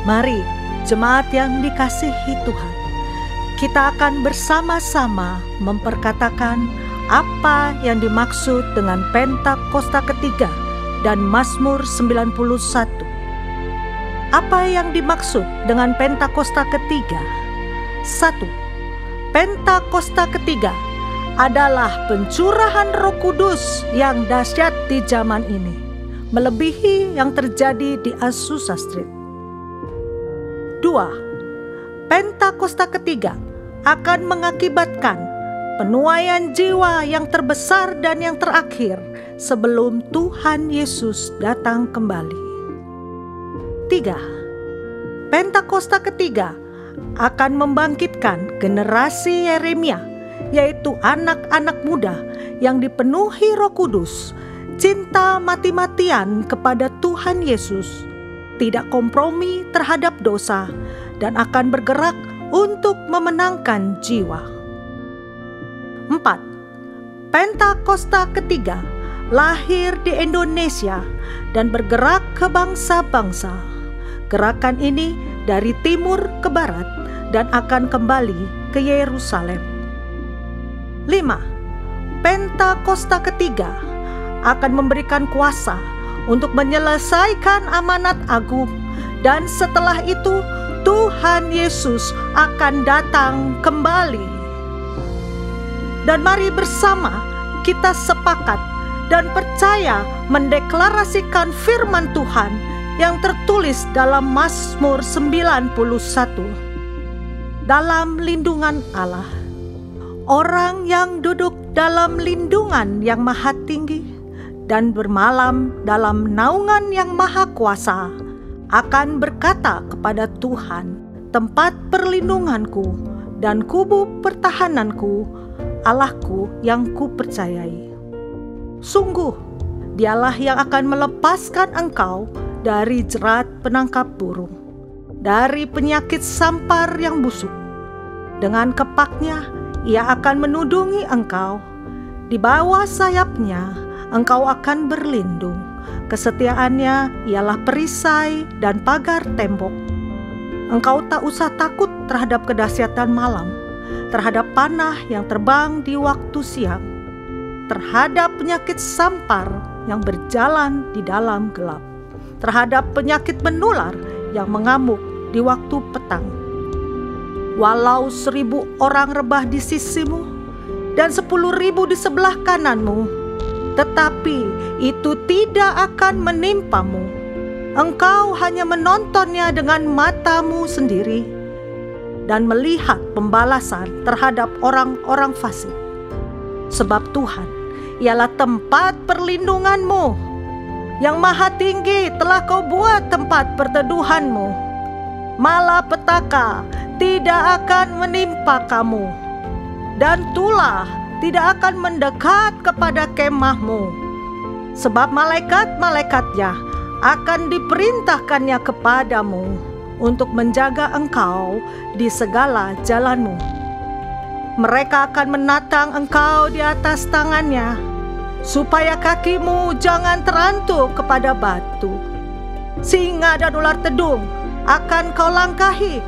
Mari, jemaat yang dikasihi Tuhan, kita akan bersama-sama memperkatakan apa yang dimaksud dengan Pentakosta ketiga dan Mazmur 91. Apa yang dimaksud dengan Pentakosta ketiga? 1. Pentakosta ketiga adalah pencurahan Roh Kudus yang dahsyat di zaman ini, melebihi yang terjadi di Azusa Street. 2. Pentakosta ketiga akan mengakibatkan penuaian jiwa yang terbesar dan yang terakhir sebelum Tuhan Yesus datang kembali. 3. Pentakosta ketiga akan membangkitkan generasi Yeremia, yaitu anak-anak muda yang dipenuhi Roh Kudus, cinta mati-matian kepada Tuhan Yesus, tidak kompromi terhadap dosa, dan akan bergerak untuk memenangkan jiwa. 4. Pentakosta ketiga lahir di Indonesia dan bergerak ke bangsa-bangsa. Gerakan ini dari timur ke barat dan akan kembali ke Yerusalem. 5. Pentakosta ketiga akan memberikan kuasa untuk menyelesaikan amanat agung, dan setelah itu Tuhan Yesus akan datang kembali. Dan mari bersama kita sepakat dan percaya mendeklarasikan firman Tuhan yang tertulis dalam Mazmur 91. Dalam lindungan Allah, orang yang duduk dalam lindungan yang maha tinggi dan bermalam dalam naungan yang maha kuasa akan berkata kepada Tuhan, tempat perlindunganku dan kubu pertahananku, Allahku yang kupercayai. Sungguh, Dialah yang akan melepaskan engkau dari jerat penangkap burung, dari penyakit sampar yang busuk. Dengan kepaknya Ia akan menudungi engkau, di bawah sayapnya engkau akan berlindung. Kesetiaannya ialah perisai dan pagar tembok. Engkau tak usah takut terhadap kedahsyatan malam, terhadap panah yang terbang di waktu siang, terhadap penyakit sampar yang berjalan di dalam gelap, terhadap penyakit menular yang mengamuk di waktu petang. Walau 1.000 orang rebah di sisimu dan 10.000 di sebelah kananmu, tetapi itu tidak akan menimpamu. Engkau hanya menontonnya dengan matamu sendiri dan melihat pembalasan terhadap orang-orang fasik. Sebab Tuhan ialah tempat perlindunganmu, yang maha tinggi telah kau buat tempat perteduhanmu. Malapetaka tidak akan menimpa kamu, dan tulah tidak akan mendekat kepada kemahmu. Sebab malaikat-malaikatnya akan diperintahkannya kepadamu untuk menjaga engkau di segala jalanmu. Mereka akan menatang engkau di atas tangannya, supaya kakimu jangan terantuk kepada batu. Singa dan ular tedung akan kau langkahi.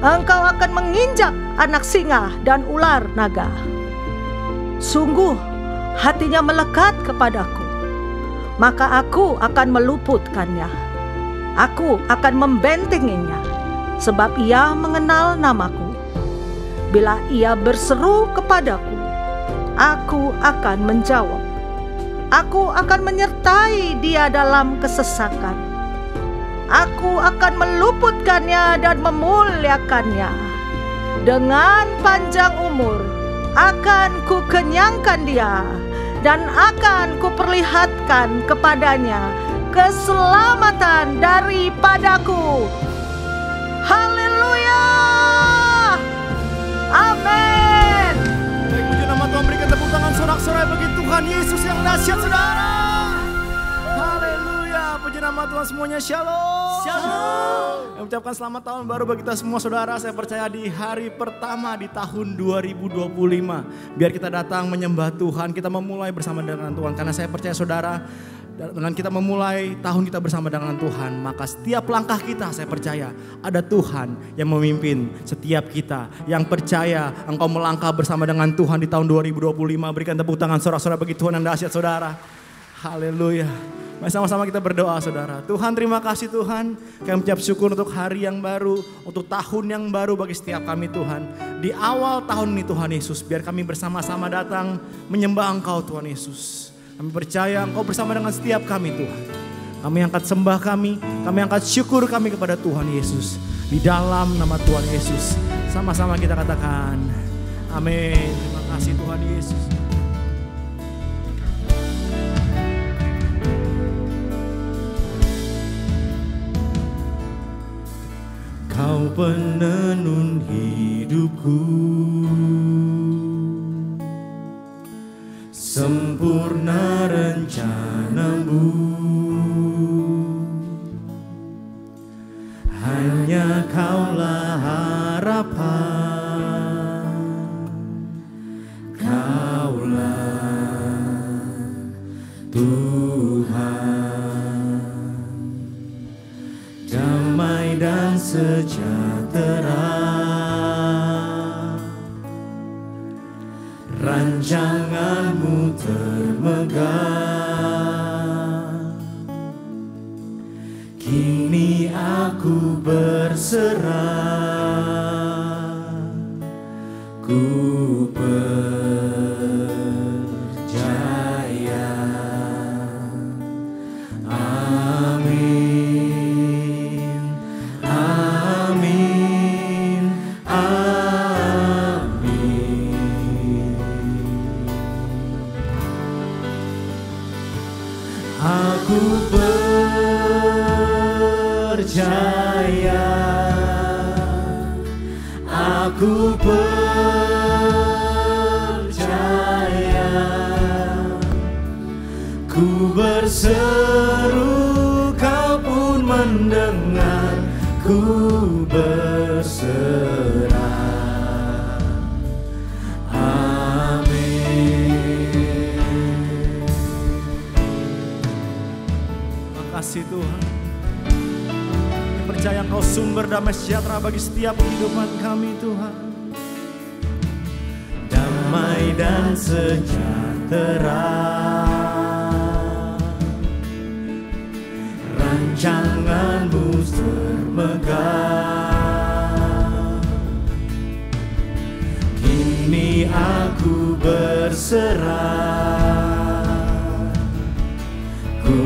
Engkau akan menginjak anak singa dan ular naga. Sungguh hatinya melekat kepadaku, maka aku akan meluputkannya. Aku akan membentenginya, sebab ia mengenal namaku. Bila ia berseru kepadaku, aku akan menjawab. Aku akan menyertai dia dalam kesesakan. Aku akan meluputkannya dan memuliakannya. Dengan panjang umur akan kukenyangkan dia, dan akan kuperlihatkan kepadanya keselamatan daripadaku. Haleluya! Amin. Baik, puji nama Tuhan, berikan tepuk tangan sorak-sorai bagi Tuhan Yesus yang dahsyat, saudara. Haleluya, puji nama Tuhan semuanya. Shalom. Shalom. Saya ucapkan selamat tahun baru bagi kita semua, saudara. Saya percaya di hari pertama di tahun 2025, biar kita datang menyembah Tuhan, kita memulai bersama dengan Tuhan. Karena saya percaya, saudara, Dengan kita memulai tahun kita bersama dengan Tuhan, maka setiap langkah kita saya percaya ada Tuhan yang memimpin setiap kita. Yang percaya engkau melangkah bersama dengan Tuhan di tahun 2025, berikan tepuk tangan saudara-saudara bagi Tuhan yang dahsyat saudara. Haleluya. Mari sama-sama kita berdoa saudara. Tuhan terima kasih Tuhan. Kami mengucap syukur untuk hari yang baru, untuk tahun yang baru bagi setiap kami Tuhan. Di awal tahun ini Tuhan Yesus, biar kami bersama-sama datang menyembah Engkau Tuhan Yesus. Kami percaya Engkau bersama dengan setiap kami Tuhan. Kami angkat sembah kami angkat syukur kami kepada Tuhan Yesus. Di dalam nama Tuhan Yesus. Sama-sama kita katakan amin. Terima kasih Tuhan Yesus. Kau penenun hidupku, sempurna rencanamu, hanya Kaulah harapan, Kaulah Tuhan, damai dan sejahtera, rancangan-Mu termegah. Kini aku berserah, ku percaya. Amin, amin, amin. Aku percaya, aku percaya, ku berseru Kau pun mendengar, ku berserah. Amin. Makasih Tuhan. Percaya Engkau sumber damai sejahtera bagi setiap kehidupan kami Tuhan. Damai dan sejahtera, rancangan-Mu termegah. Kini aku berserah, ku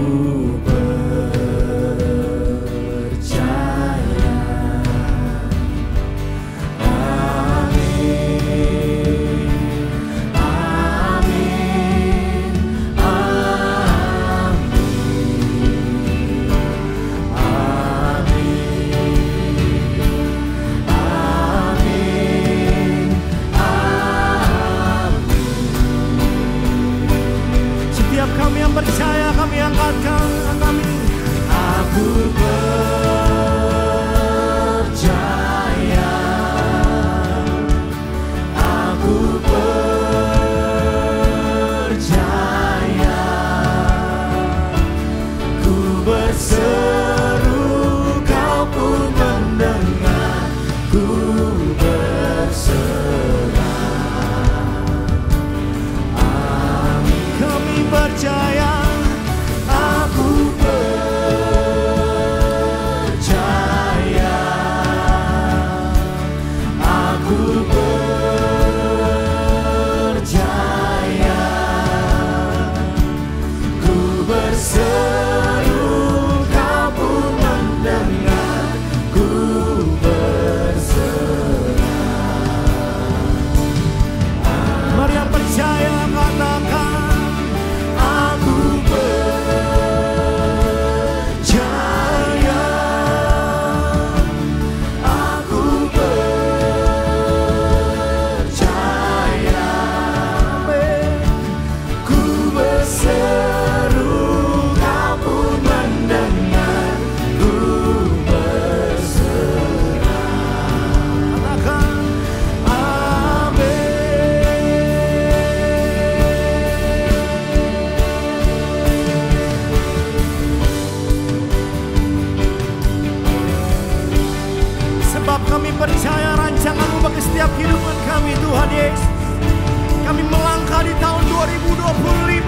percaya, kami angkatkan kami. Aku percaya, aku percaya, ku berseru Kau pun mendengar, ku berserah. Amin. Kami percaya. Seru Kau setiap kehidupan kami Tuhan Yesus. Kami melangkah di tahun 2025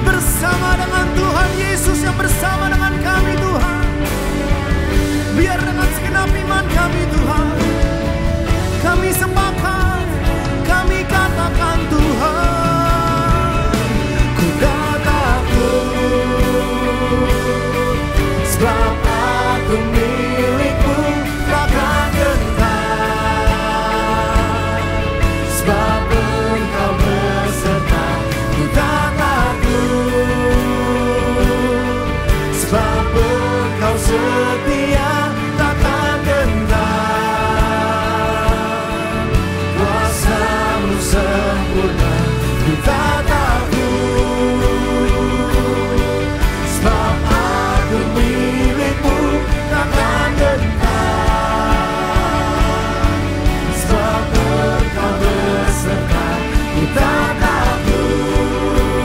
bersama dengan Tuhan Yesus yang bersama dengan kami Tuhan. Biar dengan segenap iman kami Tuhan, kami sepakat, kami katakan Tuhan, ku tak takut, sebab aku milik-Mu, takkan gentar, sebab Engkau beserta. Ku tak takut, sebab Engkau setia, takkan gentar, kuasa-Mu sempurna. Ku tak takut, sebab aku milik-Mu, takkan gentar, sebab Engkau beserta. Ku tak takut,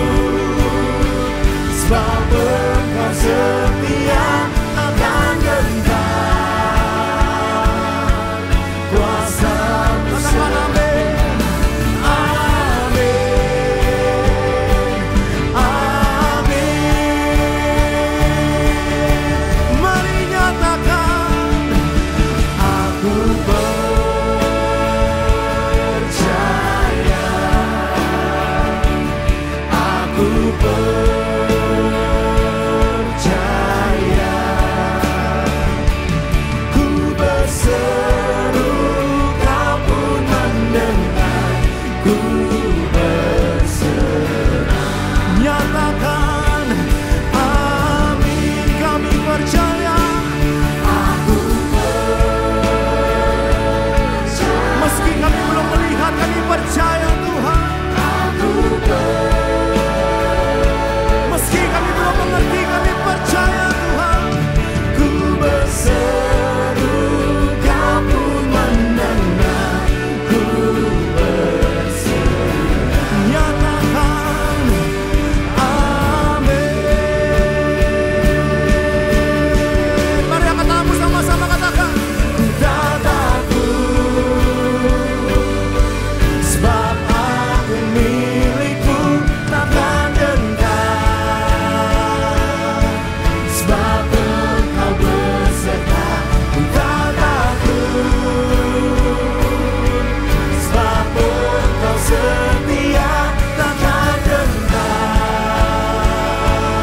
sebab Engkau setia, takkan gentar,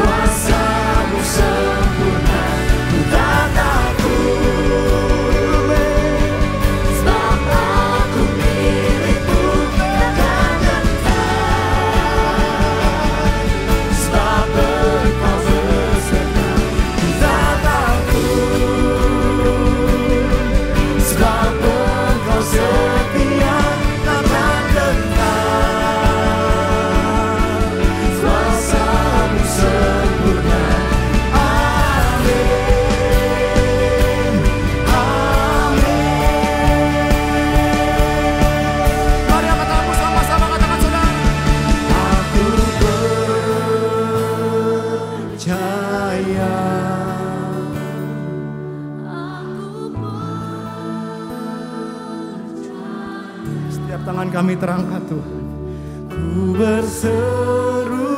kuasa-Mu sempurna. Kami terangkat Tuhan, ku berseru,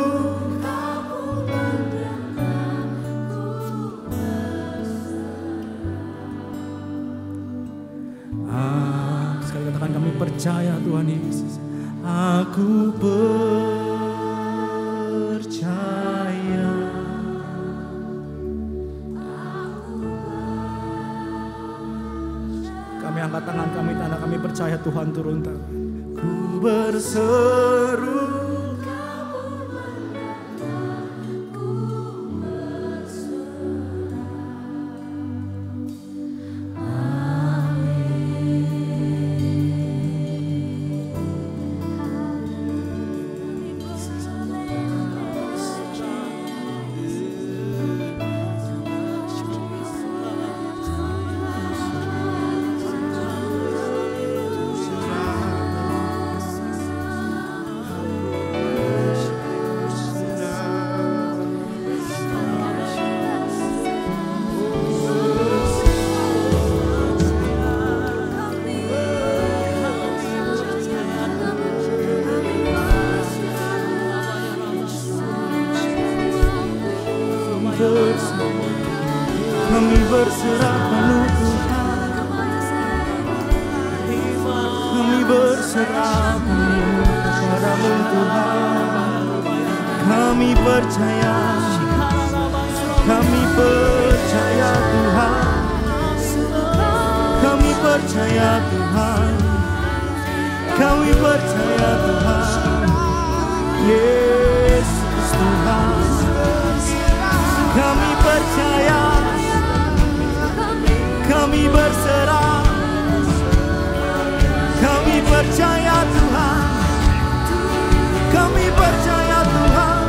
sekali katakan kami percaya Tuhan Yesus, aku percaya, kami angkat tangan kami, tanda kami percaya Tuhan turun tangan. Ku berseru, berserah penuh Tuhan. Kami berserah penuh padamu Tuhan. Kami percaya Tuhan. Kami percaya Tuhan. Kami percaya Tuhan. Yesus Tuhan. Kami percaya. Kami berserah. Kami percaya Tuhan. Kami percaya Tuhan.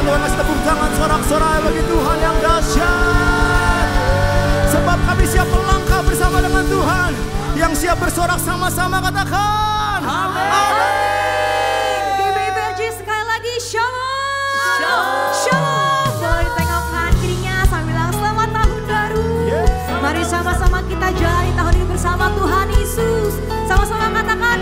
Tuhan, kasih tepuk tangan sorak-sorai bagi Tuhan. bersorak sama-sama katakan. Amin. GBIPRJ sekali lagi shalom. Shalom. Boleh tengok kanan kirinya sambil bilang selamat tahun baru. Mari sama-sama kita jalani tahun ini bersama Tuhan Yesus. Sama-sama katakan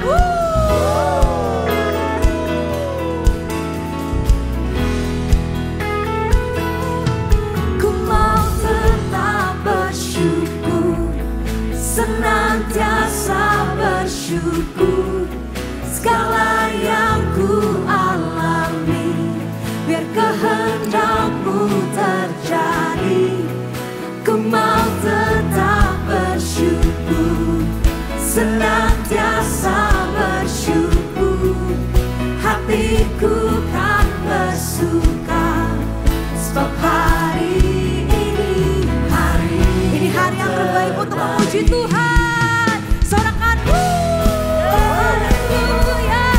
Ku mau tetap bersyukur, senantiasa bersyukur. Segala yang ku alami, biar kehendak-Mu terjadi. Ku mau tetap bersyukur, senantiasa bersyukur. Hatiku kan bersuka, sebab hari ini hari yang terbaik untuk memuji Tuhan. Sorakan haleluya.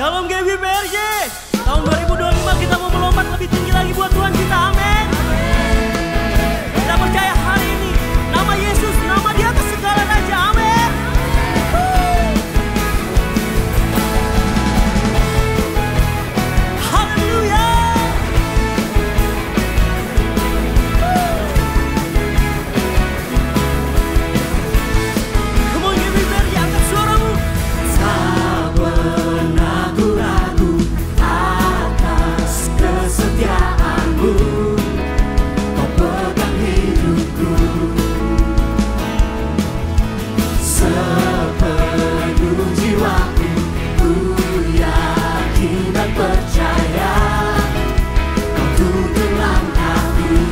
Shalom GBPRJ. Tahun 2025 kita mau melompat lebih tinggi lagi buat Tuhan kita. Amin. Kita percaya hari ini nama Yesus, nama di atas segala raja. Amin. Haleluya. Come on GBPRJ, angkat suaramu. Tak pernah ku ragu atas kesetiaanmu, kau pegang hidupku. Sepenuh jiwaku ku yakin dan percaya, kau tuntun langkahku.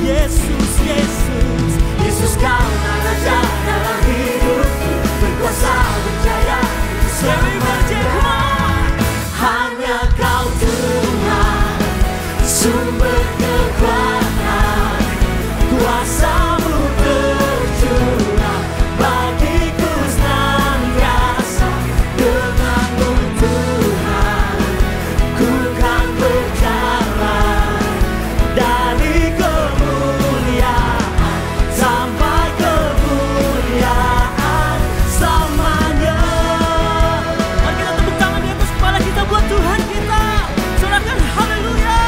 Yesus, Yesus, Yesus, kau raja dalam hidupku, berkuasa berjaya GBPRJ, come on. hanya kau Tuhan, sumber kekuatan, kuasa-Mu tercurah bagiku senantiasa. Denganmu Tuhan, ku kan berjalan dari kemuliaan sampai kemuliaan selamanya. Mari kita tepuk tangan di atas kepala kita buat Tuhan kita. Sorakan haleluya.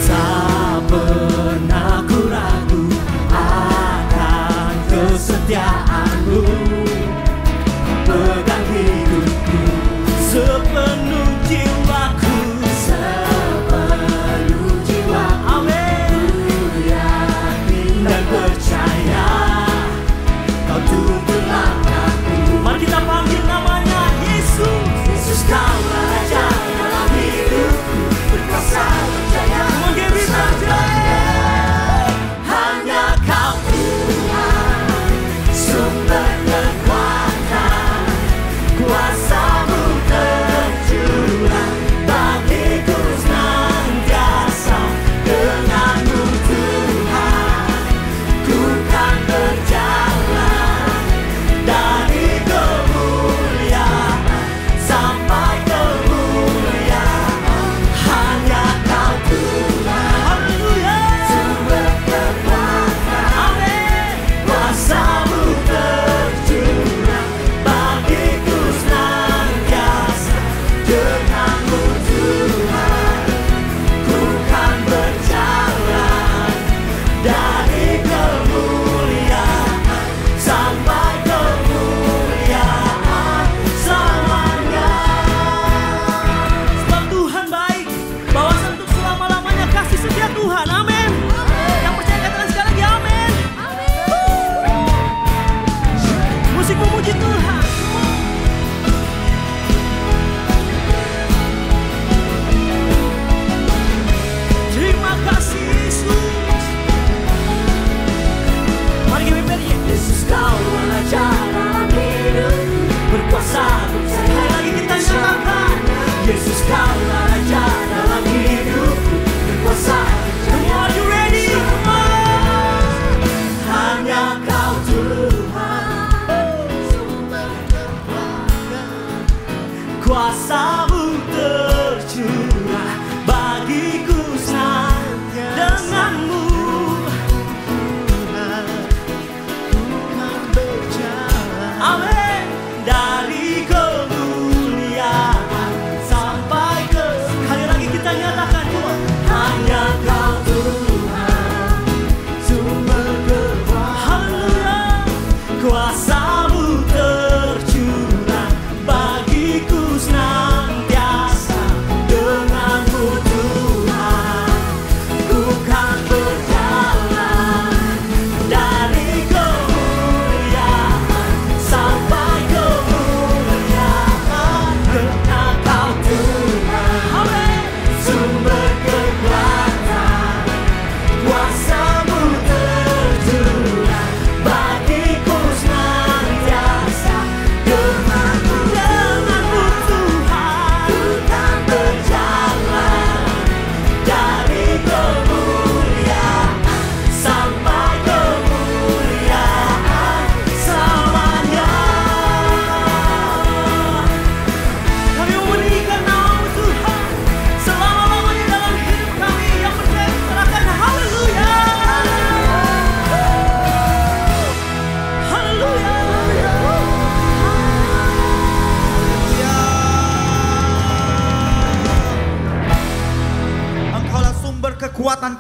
Tak pernah ku ragu akan kesetiaanmu, pegang hidupku. Sepenuh jiwaku. Sepenuh jiwaku Amin. ku yakin dan percaya, kau tuntun langkahku. Mari kita panggil namanya Yesus. Yesus, kau raja dalam hidupku, berkuasa berjaya GBPRJ. hanya kau Tuhan, sumber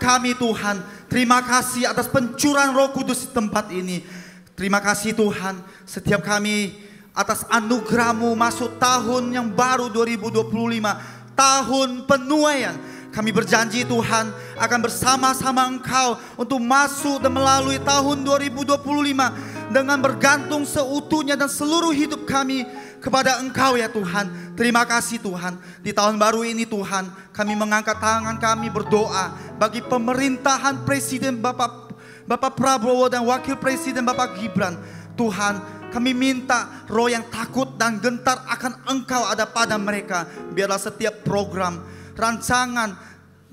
kami Tuhan. Terima kasih atas pencurahan Roh Kudus di tempat ini. Terima kasih Tuhan, setiap kami atas anugerah-Mu masuk tahun yang baru 2025. Tahun penuaian. Kami berjanji Tuhan akan bersama-sama Engkau untuk masuk dan melalui tahun 2025 dengan bergantung seutuhnya dan seluruh hidup kami kepada Engkau ya Tuhan. Terima kasih Tuhan. Di tahun baru ini Tuhan, kami mengangkat tangan kami berdoa bagi pemerintahan Presiden Bapak Prabowo dan Wakil Presiden Bapak Gibran. Tuhan, kami minta roh yang takut dan gentar akan Engkau ada pada mereka. Biarlah setiap program, rancangan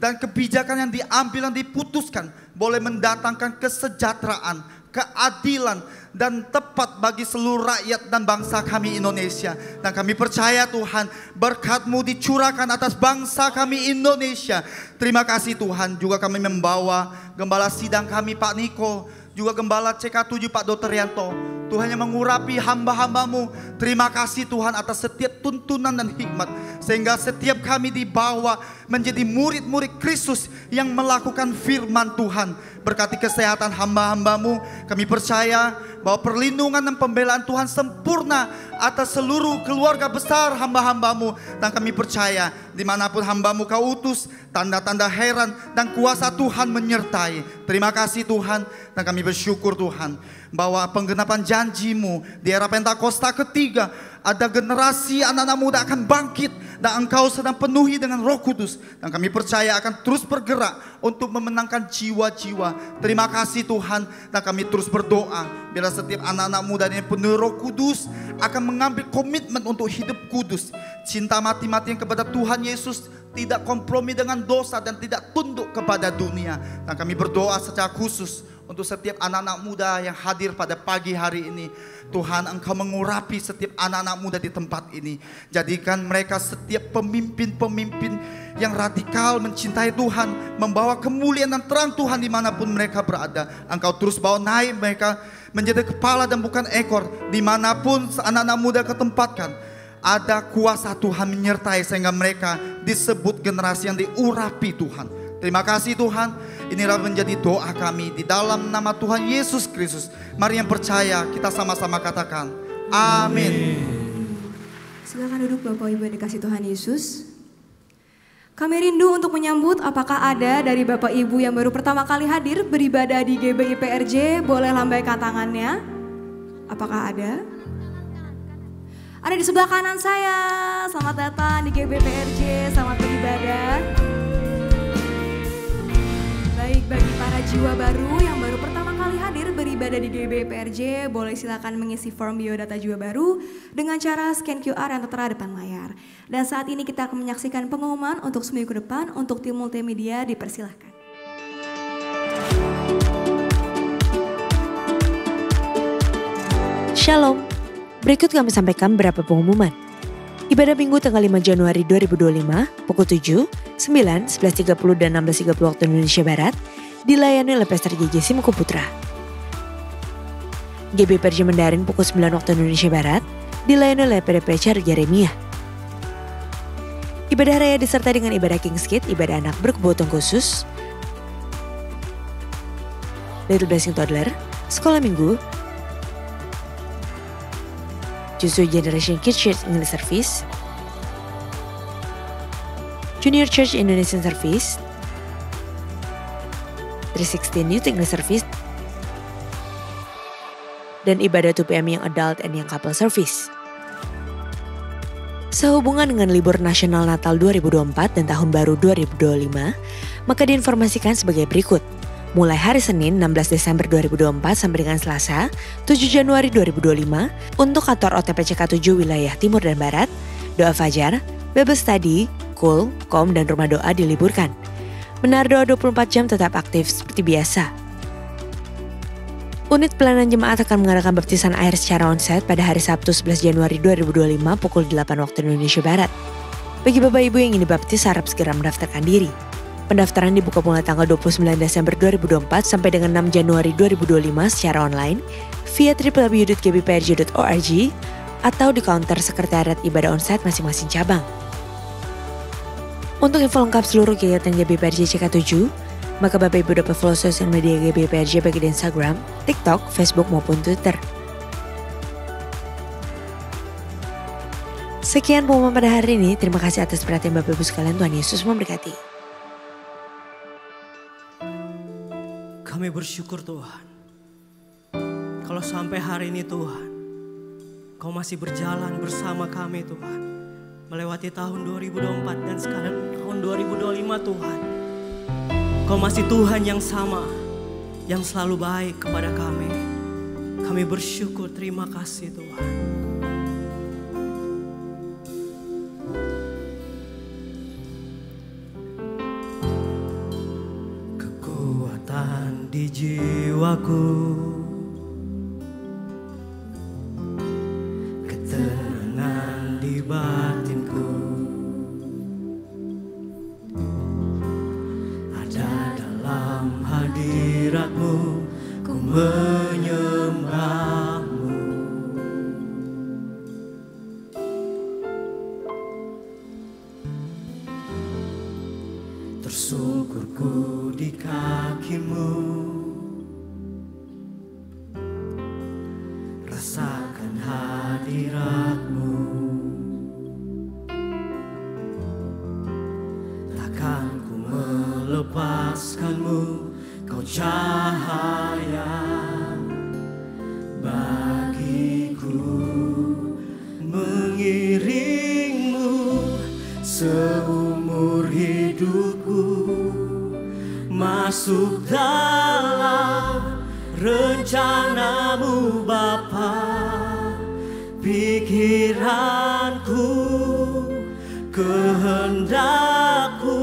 dan kebijakan yang diambil dan diputuskan boleh mendatangkan kesejahteraan, keadilan dan tepat bagi seluruh rakyat dan bangsa kami Indonesia. Dan kami percaya Tuhan, berkat-Mu dicurahkan atas bangsa kami Indonesia. Terima kasih Tuhan. Juga kami membawa gembala sidang kami Pak Niko, juga gembala CK7 Pak Dr. Yanto. Tuhan yang mengurapi hamba-hamba-Mu. Terima kasih Tuhan atas setiap tuntunan dan hikmat, sehingga setiap kami dibawa menjadi murid-murid Kristus yang melakukan firman Tuhan. Berkati kesehatan hamba-hamba-Mu. Kami percaya bahwa perlindungan dan pembelaan Tuhan sempurna atas seluruh keluarga besar hamba-hamba-Mu. Dan kami percaya dimanapun hamba-Mu Kau utus, tanda-tanda heran dan kuasa Tuhan menyertai. Terima kasih Tuhan. Dan kami bersyukur Tuhan bahwa penggenapan janji-Mu di era Pentakosta ketiga, ada generasi anak-anak muda akan bangkit dan Engkau sedang penuhi dengan Roh Kudus. Dan kami percaya akan terus bergerak untuk memenangkan jiwa-jiwa. Terima kasih Tuhan. Dan kami terus berdoa bila setiap anak-anak muda ini penuh Roh Kudus akan mengambil komitmen untuk hidup kudus, cinta mati-matian kepada Tuhan Yesus, tidak kompromi dengan dosa dan tidak tunduk kepada dunia. Dan kami berdoa secara khusus untuk setiap anak-anak muda yang hadir pada pagi hari ini. Tuhan, Engkau mengurapi setiap anak-anak muda di tempat ini. Jadikan mereka setiap pemimpin-pemimpin yang radikal mencintai Tuhan, membawa kemuliaan dan terang Tuhan dimanapun mereka berada. Engkau terus bawa naik mereka menjadi kepala dan bukan ekor. Dimanapun anak-anak muda ketempatkan, ada kuasa Tuhan menyertai sehingga mereka disebut generasi yang diurapi Tuhan. Terima kasih Tuhan. Inilah menjadi doa kami di dalam nama Tuhan Yesus Kristus. Mari yang percaya kita sama-sama katakan amin. Silakan duduk Bapak Ibu yang dikasih Tuhan Yesus. Kami rindu untuk menyambut apakah ada dari Bapak Ibu yang baru pertama kali hadir beribadah di GBI PRJ, boleh lambaikan tangannya. Apakah ada? Ada di sebelah kanan saya. Selamat datang di GBI PRJ, selamat beribadah. Baik, bagi para jiwa baru yang baru pertama kali hadir beribadah di GBI PRJ, boleh silakan mengisi form biodata jiwa baru dengan cara scan QR yang tertera depan layar. Dan saat ini kita akan menyaksikan pengumuman untuk seminggu depan. Untuk tim multimedia dipersilahkan. Shalom, berikut kami sampaikan beberapa pengumuman. Ibadah Minggu tanggal 5 Januari 2025 pukul 7, 9, 11.30 dan 16.30 waktu Indonesia Barat dilayani oleh Pastor JJ Simko Putra. GBI PRJ Mandarin pukul 9 waktu Indonesia Barat dilayani oleh PDP Char Jeremia. Ibadah raya disertai dengan ibadah King's Kids, ibadah anak berkebutuhan khusus, Little Blessing Toddler, sekolah minggu, Justru Generation Kids Church English Service, Junior Church Indonesian Service, 316 Youth English Service, dan ibadah 2PM yang adult and yang couple service. Sehubungan dengan libur nasional Natal 2024 dan Tahun Baru 2025, maka diinformasikan sebagai berikut. Mulai hari Senin 16 Desember 2024 sampai dengan Selasa 7 Januari 2025 untuk kantor OTP CK7 wilayah Timur dan Barat, doa fajar, Bible study, KUL, KOM dan rumah doa diliburkan. Menara doa 24 jam tetap aktif seperti biasa. Unit pelayanan jemaat akan mengadakan baptisan air secara onsite pada hari Sabtu 11 Januari 2025 pukul 8 waktu Indonesia Barat. Bagi Bapak Ibu yang ingin dibaptis harap segera mendaftarkan diri. Pendaftaran dibuka mulai tanggal 29 Desember 2024 sampai dengan 6 Januari 2025 secara online via www.gbprj.org atau di counter sekretariat ibadah onsite masing-masing cabang. Untuk info lengkap seluruh kegiatan GBI PRJ CK7, Maka Bapak Ibu dapat follow sosial media GBPRJ baik di Instagram, TikTok, Facebook maupun Twitter. Sekian pengumuman pada hari ini. Terima kasih atas perhatian Bapak Ibu sekalian. Tuhan Yesus memberkati. Kami bersyukur Tuhan. Kalau sampai hari ini Tuhan, Kau masih berjalan bersama kami Tuhan. Melewati tahun 2024 dan sekarang tahun 2025 Tuhan. Kau masih Tuhan yang sama, yang selalu baik kepada kami. Kami bersyukur, terima kasih Tuhan. Kekuatan di jiwaku, ketenangan di batinku, ada dalam hadirat-Mu, ku menyembah-Mu. Tersungkur ku di kaki-Mu, rasakan hadirat-Mu. Takkan ku melepaskan-Mu, Kau cahaya bagiku. Mengiring-Mu seumur hidupku, masuk dalam rencana-Mu Bapa. Pikiranku, kehendak-Ku,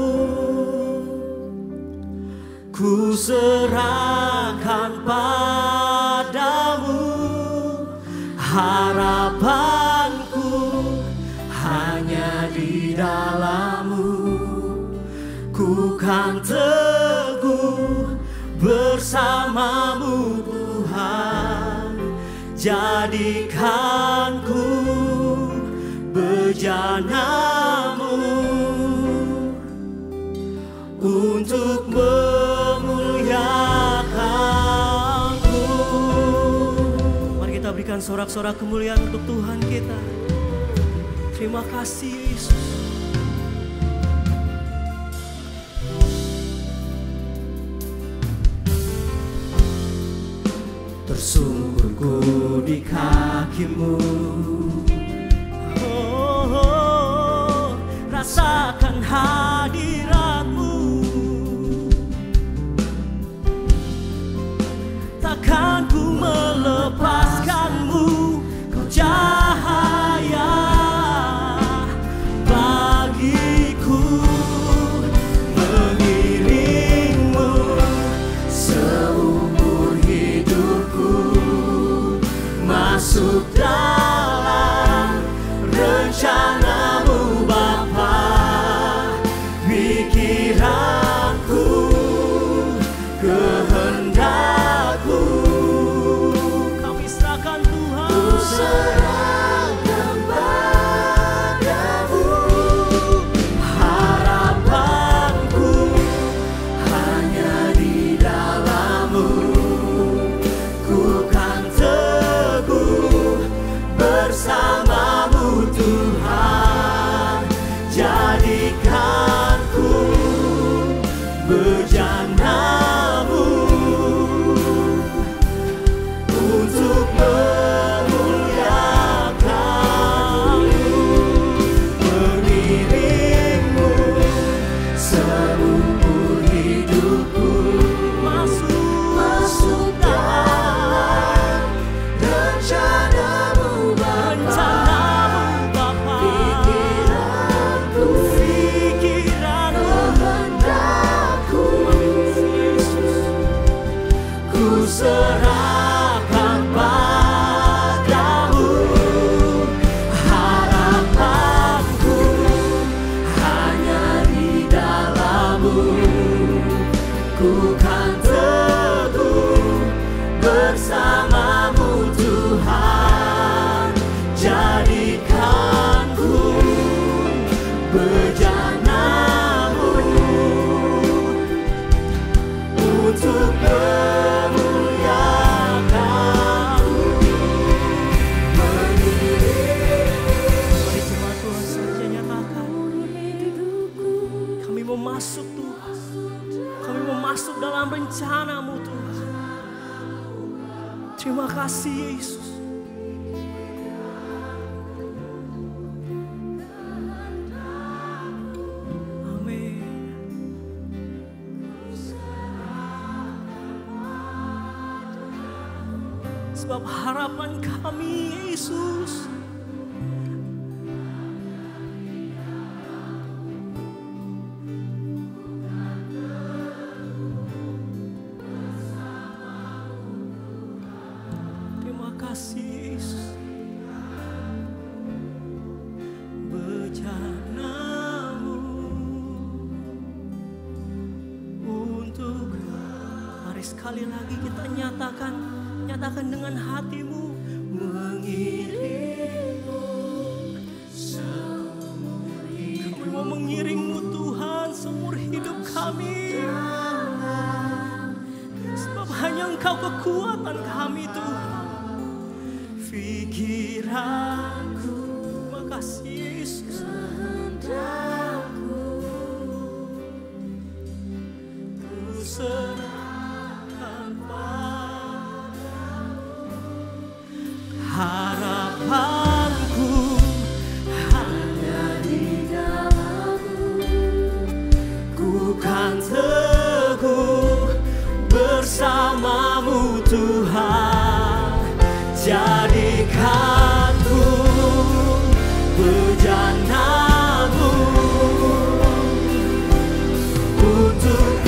ku serahkan padamu. Harapanku hanya di dalam-Mu, ku kan teguh bersama-Mu Tuhan. Jadikan ku bejana-Mu untuk memuliakan-Mu. Mari kita berikan sorak-sorak kemuliaan untuk Tuhan kita. Terima kasih Yesus. Tersungkur ku di kaki-Mu, rasakan hadirat-Mu. Takkan ku melepaskan-Mu, Kau cahaya bagiku. Mengiring-Mu seumur hidupku, masuk dalam rencana-Mu Bapa. Pikiranku, kehendak-Ku, kami serahkan Tuhan. Ku serahkan padamu. Harapanku hanya di dalam-Mu, ku kan teguh bersama-Mu Tuhan. Jadikan ku bejana-Mu untuk memuliakan-Mu. Mengiring-Mu seumur hidupku, masuk dalam rencana-Mu Bapa. Kehendak-Ku, ku serahkan padamu. Harapanku hanya di dalam-Mu, ku kan teguh bersama-Mu Tuhan. Jadikan ku bejana-Mu Terima kasih Yesus. Sebab harapan kami Yesus terima kasih Yesus. Bejanamu untuk mari sekali lagi kita nyatakan dengan hatimu, mengiringmu seumur hidup. Kami mau mengiringmu Tuhan seumur hidup kami. Sebab hanya Engkau kekuatan kami Tuhan. Pikiranku, terima kasih Yesus. Kehendakku, ku serahkan harapanku hanya di dalam-Mu. Ku kan teguh bersama-Mu Tuhan. Jadikanku bejana-Mu untuk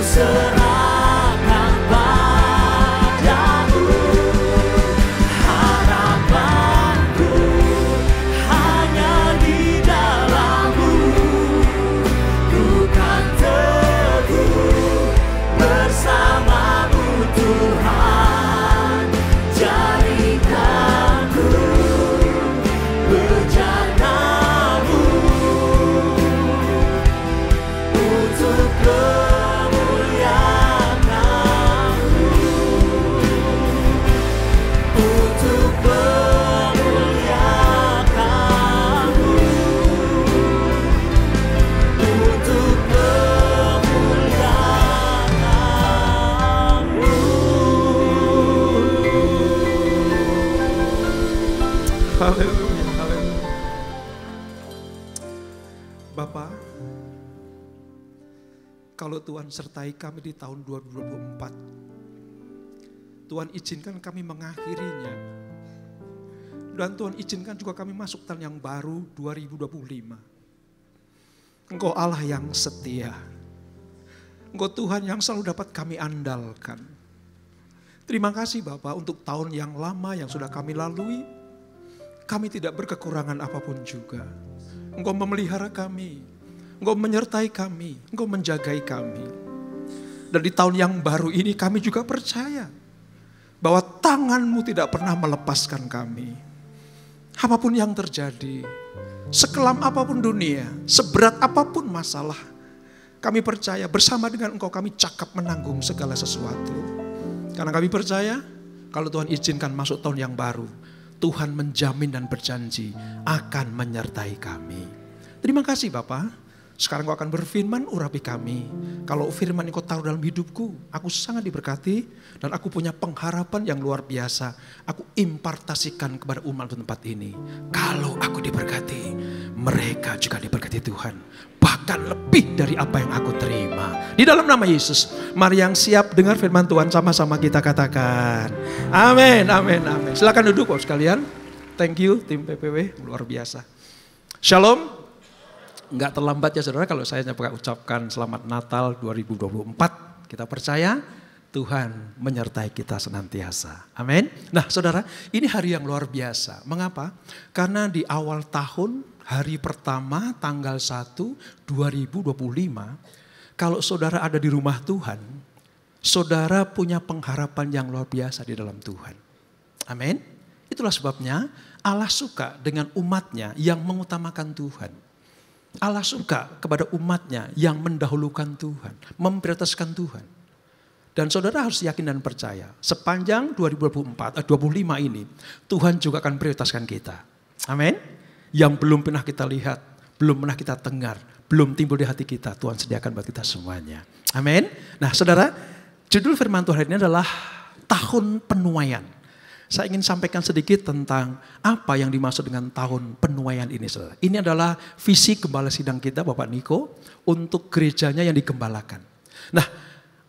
serahkan padamu. Harapanku hanya di dalam-Mu. Ku kan teguh bersama-Mu Tuhan. Jadikanku bejana-Mu untuk Haleluya, haleluya. Bapak, kalau Tuhan sertai kami di tahun 2024, Tuhan izinkan kami mengakhirinya. Dan Tuhan izinkan juga kami masuk tahun yang baru 2025. Engkau Allah yang setia. Engkau Tuhan yang selalu dapat kami andalkan. Terima kasih Bapak untuk tahun yang lama yang sudah kami lalui. Kami tidak berkekurangan apapun juga. Engkau memelihara kami. Engkau menyertai kami. Engkau menjagai kami. Dan di tahun yang baru ini kami juga percaya bahwa tangan-Mu tidak pernah melepaskan kami. Apapun yang terjadi, sekelam apapun dunia, seberat apapun masalah, kami percaya bersama dengan Engkau kami cakap menanggung segala sesuatu. Karena kami percaya kalau Tuhan izinkan masuk tahun yang baru, Tuhan menjamin dan berjanji akan menyertai kami. Terima kasih Bapak. Sekarang Engkau akan berfirman, urapi kami. Kalau firman Engkau taruh dalam hidupku, aku sangat diberkati dan aku punya pengharapan yang luar biasa. Aku impartasikan kepada umat tempat ini. Kalau aku diberkati, mereka juga diberkati Tuhan. Bahkan lebih dari apa yang aku terima. Di dalam nama Yesus, mari yang siap dengar firman Tuhan sama-sama kita katakan. Amin, amin, amin. Silakan duduk Bapak sekalian. Thank you tim PPW, luar biasa. Shalom. Enggak terlambat ya saudara kalau saya ucapkan selamat Natal 2024. Kita percaya Tuhan menyertai kita senantiasa. Amin. Nah saudara, ini hari yang luar biasa. Mengapa? Karena di awal tahun, hari pertama tanggal 1 2025, kalau saudara ada di rumah Tuhan, saudara punya pengharapan yang luar biasa di dalam Tuhan. Amin. Itulah sebabnya Allah suka dengan umatnya yang mengutamakan Tuhan. Allah suka kepada umatnya yang mendahulukan Tuhan, memprioritaskan Tuhan. Dan saudara harus yakin dan percaya, sepanjang 2025 ini, Tuhan juga akan prioritaskan kita. Amin. Yang belum pernah kita lihat, belum pernah kita dengar, belum timbul di hati kita, Tuhan sediakan buat kita semuanya. Amin. Nah saudara, judul firman Tuhan ini adalah tahun penuaian. Saya ingin sampaikan sedikit tentang apa yang dimaksud dengan tahun penuaian ini, saudara. Ini adalah visi gembala sidang kita, Bapak Niko, untuk gerejanya yang digembalakan. Nah,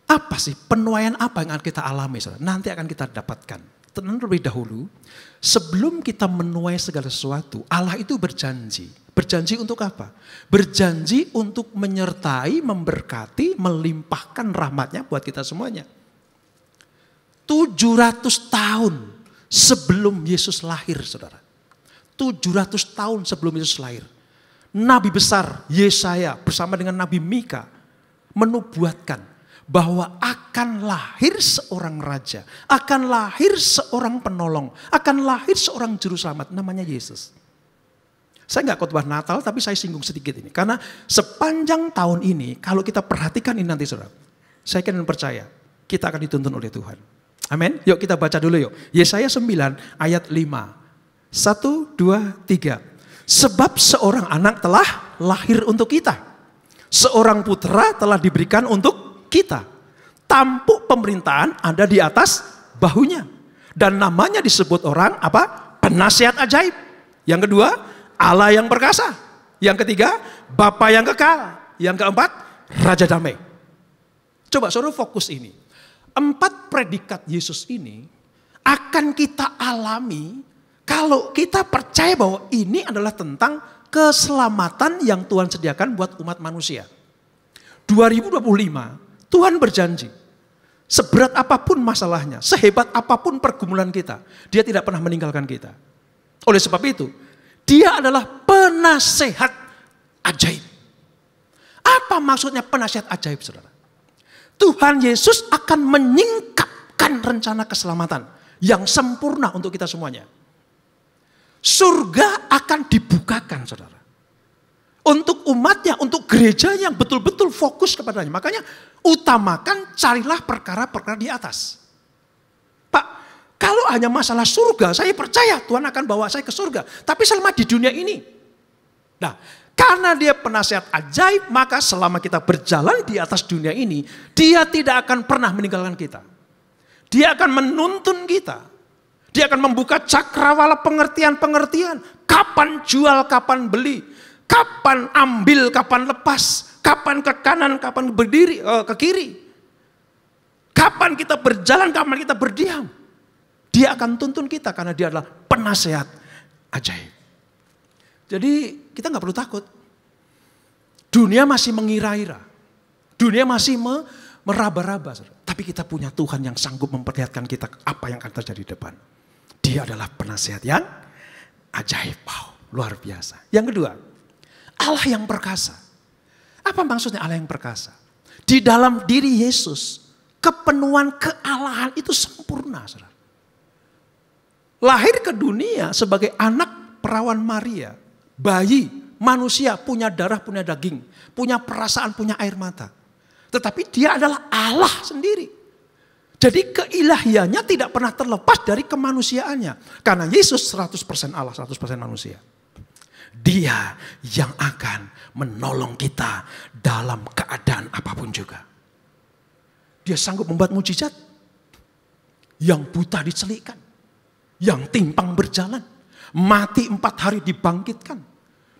apa sih penuaian apa yang akan kita alami, saudara? Nanti akan kita dapatkan. Terlebih dahulu, sebelum kita menuai segala sesuatu, Allah itu berjanji. Berjanji untuk apa? Berjanji untuk menyertai, memberkati, melimpahkan rahmatnya buat kita semuanya. 700 tahun sebelum Yesus lahir, saudara. 700 tahun sebelum Yesus lahir. Nabi besar Yesaya bersama dengan Nabi Mika menubuatkan bahwa akan lahir seorang raja, akan lahir seorang penolong, akan lahir seorang juru selamat, namanya Yesus. Saya nggak khotbah Natal, tapi saya singgung sedikit ini. Karena sepanjang tahun ini, kalau kita perhatikan ini nanti saudara, saya akan percaya, kita akan dituntun oleh Tuhan. Amin. Yuk kita baca dulu yuk. Yesaya 9 ayat 5. 1, 2, 3. Sebab seorang anak telah lahir untuk kita. Seorang putra telah diberikan untuk kita. Tampuk pemerintahan ada di atas bahunya. Dan namanya disebut orang apa? Penasihat ajaib. Yang kedua, Allah yang perkasa. Yang ketiga, Bapa yang kekal. Yang keempat, Raja damai. Coba saudara fokus ini. 4 predikat Yesus ini akan kita alami kalau kita percaya bahwa ini adalah tentang keselamatan yang Tuhan sediakan buat umat manusia. 2025, Tuhan berjanji, seberat apapun masalahnya, sehebat apapun pergumulan kita, Dia tidak pernah meninggalkan kita. Oleh sebab itu, Dia adalah penasehat ajaib. Apa maksudnya penasehat ajaib, saudara? Tuhan Yesus akan menyingkapkan rencana keselamatan yang sempurna untuk kita semuanya. Surga akan dibukakan, saudara. Untuk umatnya, untuk gereja yang betul-betul fokus kepadanya. Makanya utamakan, carilah perkara-perkara di atas. Pak, kalau hanya masalah surga, saya percaya Tuhan akan bawa saya ke surga. Tapi selama di dunia ini. Nah, karena Dia penasihat ajaib, maka selama kita berjalan di atas dunia ini, Dia tidak akan pernah meninggalkan kita. Dia akan menuntun kita. Dia akan membuka cakrawala pengertian-pengertian. Kapan jual, kapan beli. Kapan ambil, kapan lepas. Kapan ke kanan, kapan berdiri ke kiri. Kapan kita berjalan, kapan kita berdiam. Dia akan tuntun kita karena Dia adalah penasihat ajaib. Jadi kita nggak perlu takut. Dunia masih mengira-ira. Dunia masih meraba-raba. Tapi kita punya Tuhan yang sanggup memperlihatkan kita apa yang akan terjadi di depan. Dia adalah penasihat yang ajaib. Wow, luar biasa. Yang kedua, Allah yang perkasa. Apa maksudnya Allah yang perkasa? Di dalam diri Yesus, kepenuhan kealahan itu sempurna. Saudara. Lahir ke dunia sebagai anak perawan Maria. Bayi, manusia, punya darah, punya daging, punya perasaan, punya air mata. Tetapi Dia adalah Allah sendiri. Jadi keilahiannya tidak pernah terlepas dari kemanusiaannya. Karena Yesus 100% Allah, 100% manusia. Dia yang akan menolong kita dalam keadaan apapun juga. Dia sanggup membuat mujizat. Yang buta dicelikkan. Yang timpang berjalan. Mati 4 hari dibangkitkan.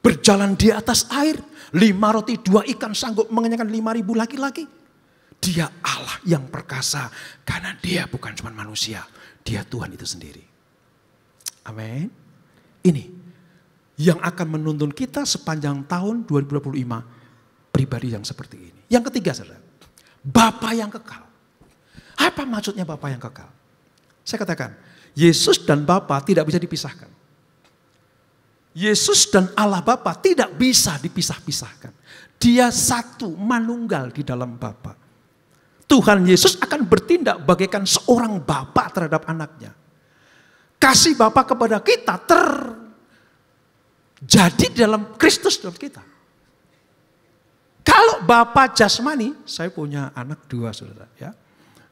Berjalan di atas air. 5 roti 2 ikan sanggup mengenyangkan 5.000 laki-laki. Dia Allah yang perkasa. Karena Dia bukan cuma manusia. Dia Tuhan itu sendiri. Amin. Ini yang akan menuntun kita sepanjang tahun 2025. Pribadi yang seperti ini. Yang ketiga, saudara. Bapa yang kekal. Apa maksudnya Bapa yang kekal? Saya katakan, Yesus dan Bapa tidak bisa dipisahkan. Yesus dan Allah Bapa tidak bisa dipisah-pisahkan. Dia satu, manunggal di dalam Bapa. Tuhan Yesus akan bertindak bagaikan seorang bapa terhadap anaknya. kasih Bapa kepada kita terjadi dalam Kristus dalam kita. Kalau Bapa jasmani, saya punya anak 2 saudara ya.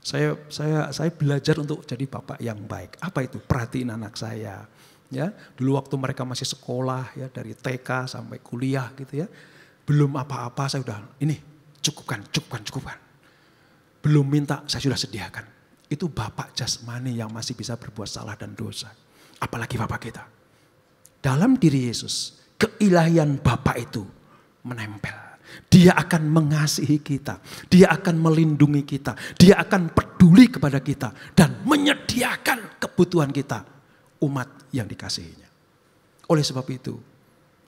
Saya belajar untuk jadi bapak yang baik. Apa itu? Perhatiin anak saya. Ya, dulu waktu mereka masih sekolah ya, dari TK sampai kuliah gitu ya. Belum apa-apa saya udah ini cukupkan. Belum minta saya sudah sediakan. Itu bapak jasmani yang masih bisa berbuat salah dan dosa. Apalagi bapak kita. Dalam diri Yesus, keilahian Bapa itu menempel. Dia akan mengasihi kita. Dia akan melindungi kita. Dia akan peduli kepada kita. Dan menyediakan kebutuhan kita. Umat yang dikasihinya. Oleh sebab itu,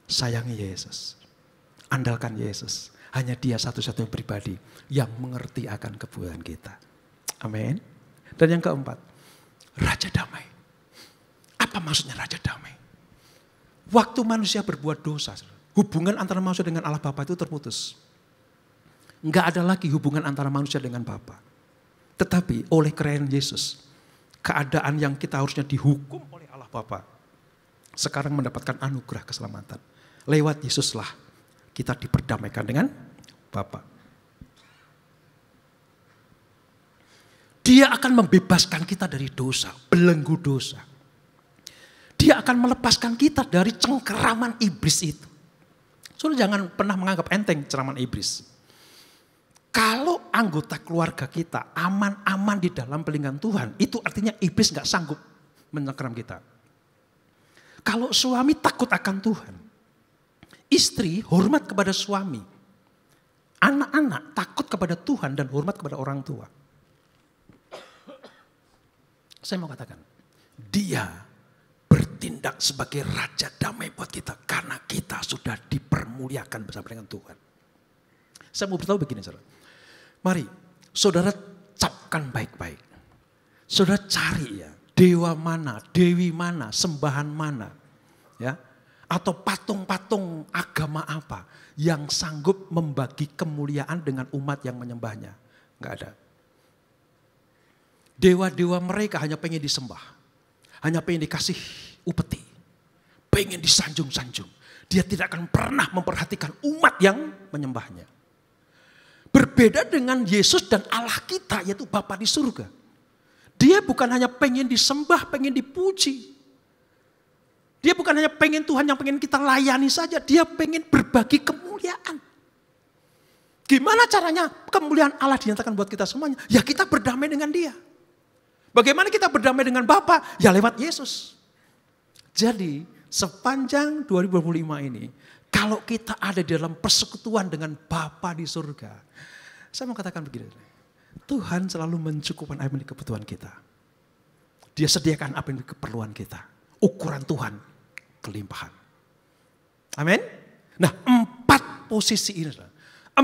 sayangi Yesus. Andalkan Yesus. Hanya Dia satu-satunya pribadi yang mengerti akan kebutuhan kita. Amin. Dan yang keempat, Raja Damai. Apa maksudnya Raja Damai? Waktu manusia berbuat dosa, hubungan antara manusia dengan Allah Bapa itu terputus. Enggak ada lagi hubungan antara manusia dengan Bapa. Tetapi oleh kerahian Yesus, keadaan yang kita harusnya dihukum oleh Allah Bapa, sekarang mendapatkan anugerah keselamatan. Lewat Yesuslah kita diperdamaikan dengan Bapa. Dia akan membebaskan kita dari dosa, belenggu dosa. Dia akan melepaskan kita dari cengkeraman iblis itu. Saudara jangan pernah menganggap enteng cengkeraman iblis. Kalau anggota keluarga kita aman-aman di dalam pelindungan Tuhan, itu artinya iblis gak sanggup menyengkeram kita. Kalau suami takut akan Tuhan, istri hormat kepada suami, anak-anak takut kepada Tuhan dan hormat kepada orang tua. Saya mau katakan, Dia bertindak sebagai Raja Damai buat kita. Karena kita sudah dipermuliakan bersama dengan Tuhan. Saya mau beritahu begini saudara. Mari saudara capkan baik-baik. Saudara cari ya, dewa mana, dewi mana, sembahan mana. Ya, atau patung-patung agama apa yang sanggup membagi kemuliaan dengan umat yang menyembahnya. Enggak ada. Dewa-dewa mereka hanya pengen disembah. Hanya pengen dikasih upeti. Pengen disanjung-sanjung. Dia tidak akan pernah memperhatikan umat yang menyembahnya. Berbeda dengan Yesus dan Allah kita, yaitu Bapa di surga. Dia bukan hanya pengen disembah, pengen dipuji. Dia bukan hanya pengen Tuhan yang pengen kita layani saja. Dia pengen berbagi kemuliaan. Gimana caranya kemuliaan Allah dinyatakan buat kita semuanya? Ya kita berdamai dengan Dia. Bagaimana kita berdamai dengan Bapa? Ya lewat Yesus. Jadi sepanjang 2025 ini, kalau kita ada di dalam persekutuan dengan Bapa di surga, saya mau katakan begini, Tuhan selalu mencukupkan apa yang menjadi kebutuhan kita. Dia sediakan apa yang menjadi keperluan kita. Ukuran Tuhan, kelimpahan. Amin. Nah 4 posisi ini, 4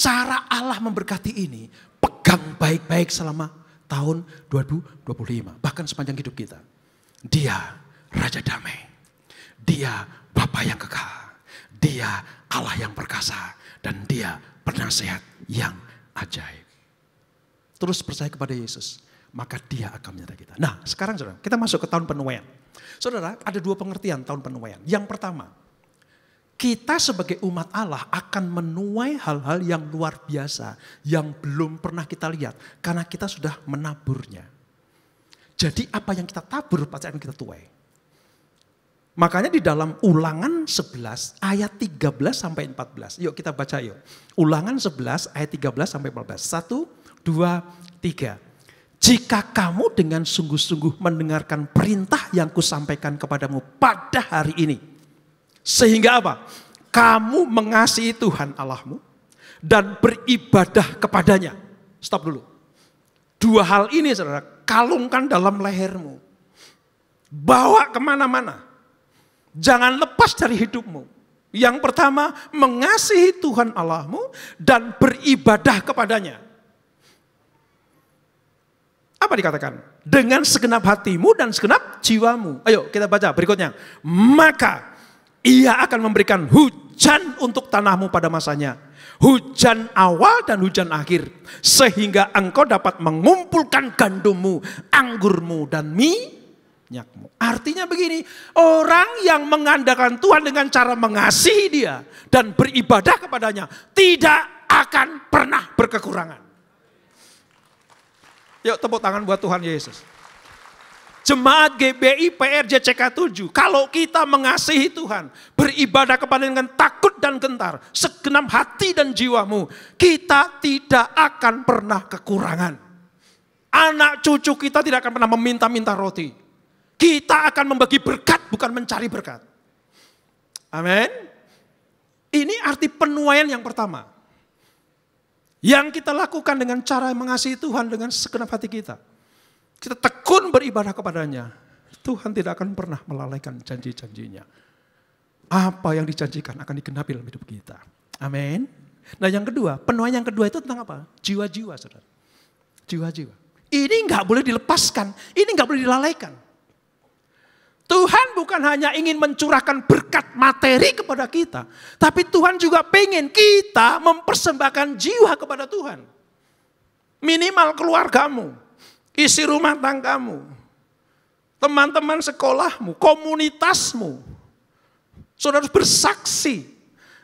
cara Allah memberkati ini, pegang baik-baik selama tahun 2025, bahkan sepanjang hidup kita. Dia Raja Damai, Dia Bapa yang kekal, Dia Allah yang perkasa, dan Dia penasehat yang ajaib. Terus percaya kepada Yesus, maka Dia akan menyertai kita. Nah sekarang saudara, kita masuk ke tahun penuaian. Saudara, ada 2 pengertian tahun penuaian. Yang pertama, kita sebagai umat Allah akan menuai hal-hal yang luar biasa. Yang belum pernah kita lihat. Karena kita sudah menaburnya. Jadi apa yang kita tabur pasti akan kita tuai. Makanya di dalam Ulangan 11 ayat 13 sampai 14. Yuk kita baca yuk. Ulangan 11 ayat 13 sampai 14. 1, 2, 3. Jika kamu dengan sungguh-sungguh mendengarkan perintah yang kusampaikan kepadamu pada hari ini. Sehingga apa? Kamu mengasihi Tuhan Allahmu dan beribadah kepadanya. Stop dulu. 2 hal ini saudara, kalungkan dalam lehermu. Bawa kemana-mana. Jangan lepas dari hidupmu. Yang pertama, mengasihi Tuhan Allahmu dan beribadah kepadanya. Apa dikatakan? Dengan segenap hatimu dan segenap jiwamu. Ayo kita baca berikutnya. Maka Ia akan memberikan hujan untuk tanahmu pada masanya. Hujan awal dan hujan akhir. Sehingga engkau dapat mengumpulkan gandummu, anggurmu dan banyakmu. Artinya begini, orang yang mengandalkan Tuhan dengan cara mengasihi dia dan beribadah kepadanya tidak akan pernah berkekurangan. Yuk tepuk tangan buat Tuhan Yesus. Jemaat GBI PRJ CK7, kalau kita mengasihi Tuhan, beribadah kepada dengan takut dan gentar, segenap hati dan jiwamu, kita tidak akan pernah kekurangan. Anak cucu kita tidak akan pernah meminta-minta roti. Kita akan membagi berkat, bukan mencari berkat. Amin. Ini arti penuaian yang pertama. Yang kita lakukan dengan cara mengasihi Tuhan dengan segenap hati kita. Kita tekun beribadah kepadanya. Tuhan tidak akan pernah melalaikan janji-janjinya. Apa yang dijanjikan akan digenapi dalam hidup kita. Amin. Nah yang kedua, penuaian yang kedua itu tentang apa? Jiwa-jiwa, saudara. Jiwa-jiwa. Ini nggak boleh dilepaskan. Ini nggak boleh dilalaikan. Tuhan bukan hanya ingin mencurahkan berkat materi kepada kita. Tapi Tuhan juga pengen kita mempersembahkan jiwa kepada Tuhan. Minimal keluargamu, isi rumah tanggamu, teman-teman sekolahmu, komunitasmu. Saudara harus bersaksi.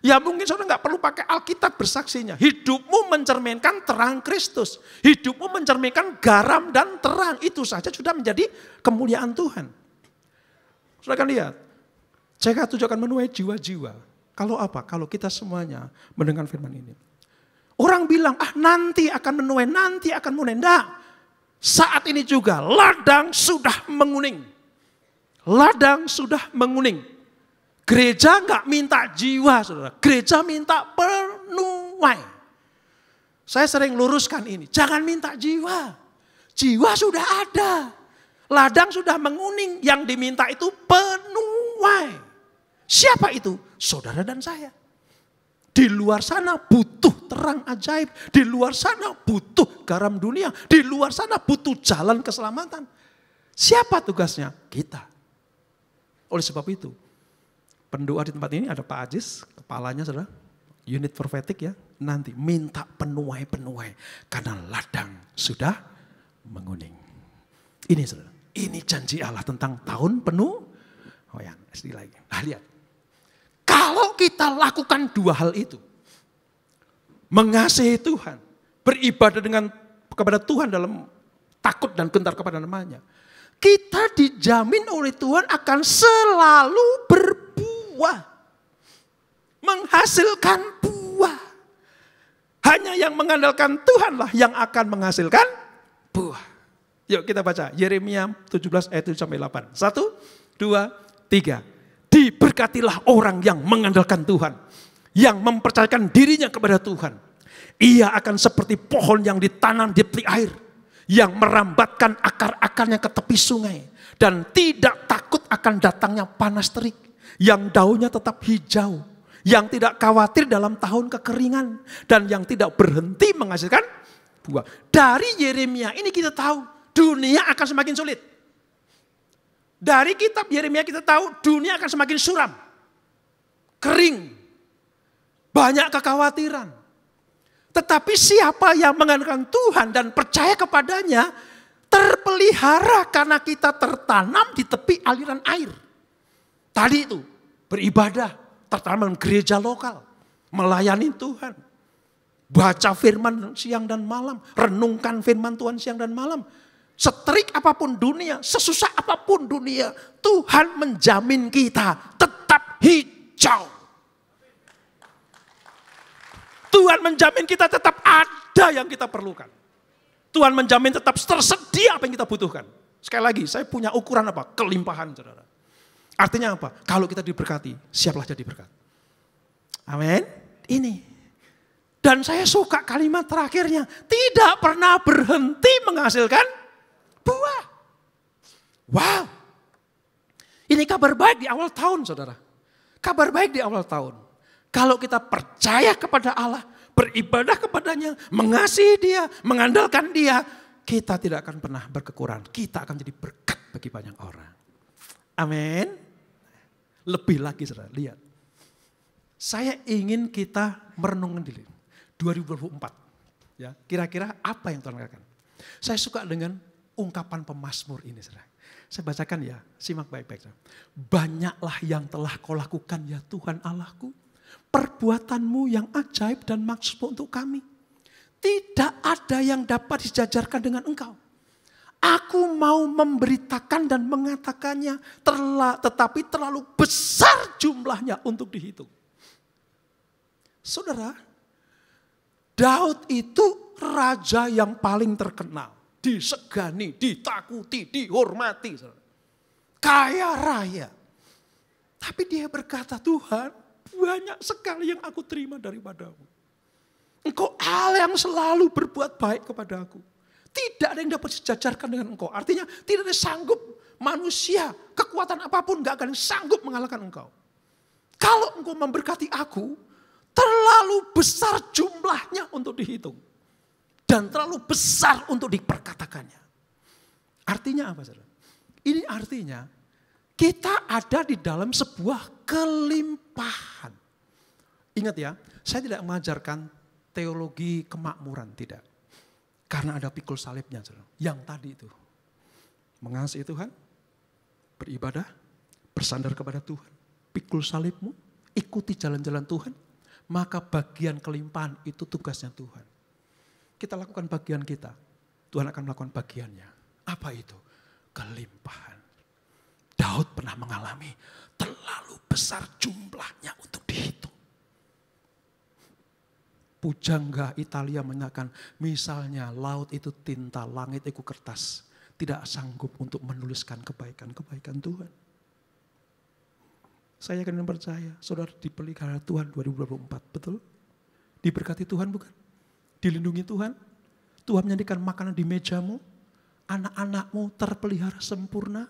Ya mungkin saudara nggak perlu pakai Alkitab bersaksinya. Hidupmu mencerminkan terang Kristus. Hidupmu mencerminkan garam dan terang. Itu saja sudah menjadi kemuliaan Tuhan. Saudara akan lihat, CK7 akan menuai jiwa-jiwa. Kalau apa? Kalau kita semuanya mendengar firman ini. Orang bilang, nanti akan menuai, nanti akan menuai. Enggak. Saat ini juga ladang sudah menguning. Ladang sudah menguning. Gereja enggak minta jiwa, saudara. Gereja minta penuai. Saya sering luruskan ini. Jangan minta jiwa. Jiwa sudah ada. Ladang sudah menguning, yang diminta itu penuai. Siapa itu? Saudara dan saya. Di luar sana butuh terang ajaib. Di luar sana butuh garam dunia. Di luar sana butuh jalan keselamatan. Siapa tugasnya? Kita. Oleh sebab itu, pendoa di tempat ini ada Pak Ajis, kepalanya saudara. Unit prophetic ya. Nanti minta penuai-penuai. Karena ladang sudah menguning. Ini saudara. Ini janji Allah tentang tahun penuh. Oh ya, sedih lagi. Nah lihat. Kalau kita lakukan dua hal itu. Mengasihi Tuhan. Beribadah kepada Tuhan dalam takut dan gentar kepada namanya. Kita dijamin oleh Tuhan akan selalu berbuah. Menghasilkan buah. Hanya yang mengandalkan Tuhanlah yang akan menghasilkan buah. Yuk kita baca Yeremia 17 ayat 7-8. 1, 2, 3. Diberkatilah orang yang mengandalkan Tuhan. Yang mempercayakan dirinya kepada Tuhan. Ia akan seperti pohon yang ditanam di tepi air. Yang merambatkan akar-akarnya ke tepi sungai. Dan tidak takut akan datangnya panas terik. Yang daunnya tetap hijau. Yang tidak khawatir dalam tahun kekeringan. Dan yang tidak berhenti menghasilkan buah. Dari Yeremia ini kita tahu. Dunia akan semakin sulit. Dari kitab Yeremia kita tahu dunia akan semakin suram. Kering. Banyak kekhawatiran. Tetapi siapa yang mengandalkan Tuhan dan percaya kepadanya, terpelihara karena kita tertanam di tepi aliran air. Tadi itu beribadah, tertanam dalam gereja lokal. Melayani Tuhan. Baca firman siang dan malam. Renungkan firman Tuhan siang dan malam. Seterik apapun dunia, sesusah apapun dunia, Tuhan menjamin kita tetap hijau. Tuhan menjamin kita tetap ada yang kita perlukan. Tuhan menjamin tetap tersedia apa yang kita butuhkan. Sekali lagi, saya punya ukuran apa? Kelimpahan, saudara. Artinya apa? Kalau kita diberkati, siaplah jadi berkat. Amin. Ini. Dan saya suka kalimat terakhirnya. Tidak pernah berhenti menghasilkan buah. Wow. Ini kabar baik di awal tahun, saudara. Kabar baik di awal tahun. Kalau kita percaya kepada Allah, beribadah kepadanya, mengasihi dia, mengandalkan dia, kita tidak akan pernah berkekurangan. Kita akan jadi berkat bagi banyak orang. Amin. Lebih lagi, saudara, lihat. Saya ingin kita merenungkan diri. 2024. Ya, kira-kira apa yang Tuhan katakan? Saya suka dengan ungkapan pemazmur ini, saudara. Saya bacakan ya, simak baik-baik. Banyaklah yang telah kau lakukan ya Tuhan Allahku. Perbuatanmu yang ajaib dan maksudmu untuk kami. Tidak ada yang dapat disejajarkan dengan engkau. Aku mau memberitakan dan mengatakannya, tetapi terlalu besar jumlahnya untuk dihitung. Saudara, Daud itu raja yang paling terkenal. Disegani, ditakuti, dihormati. Kaya raya. Tapi dia berkata, Tuhan, banyak sekali yang aku terima daripadamu. Engkau Allah yang selalu berbuat baik kepada aku. Tidak ada yang dapat disejajarkan dengan engkau. Artinya tidak ada sanggup manusia, kekuatan apapun gak akan sanggup mengalahkan engkau. Kalau engkau memberkati aku, terlalu besar jumlahnya untuk dihitung. Dan terlalu besar untuk diperkatakannya. Artinya apa saudara? Ini artinya kita ada di dalam sebuah kelimpahan. Ingat ya, saya tidak mengajarkan teologi kemakmuran, tidak. Karena ada pikul salibnya, yang tadi itu. Mengasihi Tuhan, beribadah, bersandar kepada Tuhan. Pikul salibmu, ikuti jalan-jalan Tuhan. Maka bagian kelimpahan itu tugasnya Tuhan. Kita lakukan bagian kita, Tuhan akan melakukan bagiannya. Apa itu? Kelimpahan. Daud pernah mengalami terlalu besar jumlahnya untuk dihitung. Pujangga Italia menyatakan, misalnya laut itu tinta, langit itu kertas. Tidak sanggup untuk menuliskan kebaikan-kebaikan Tuhan. Saya akan percaya, saudara dipelihara Tuhan 2024, betul? Diberkati Tuhan bukan? Dilindungi Tuhan? Tuhan menjadikan makanan di mejamu? Anak-anakmu terpelihara sempurna?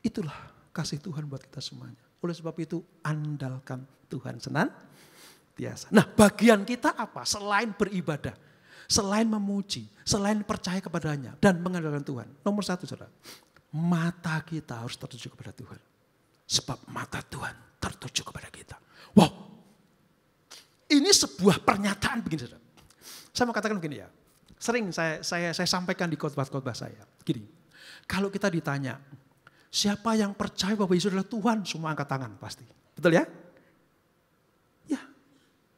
Itulah kasih Tuhan buat kita semuanya. Oleh sebab itu, andalkan Tuhan senantiasa. Nah, bagian kita apa? Selain beribadah, selain memuji, selain percaya kepadanya dan mengandalkan Tuhan. Nomor satu, saudara, mata kita harus tertuju kepada Tuhan. Sebab mata Tuhan tertuju kepada kita. Wow, ini sebuah pernyataan begini, saudara. Saya mau katakan begini ya. Sering saya sampaikan di khotbah-khotbah saya. Gini, kalau kita ditanya, siapa yang percaya bahwa Yesus adalah Tuhan? Semua angkat tangan pasti. Betul ya? Ya,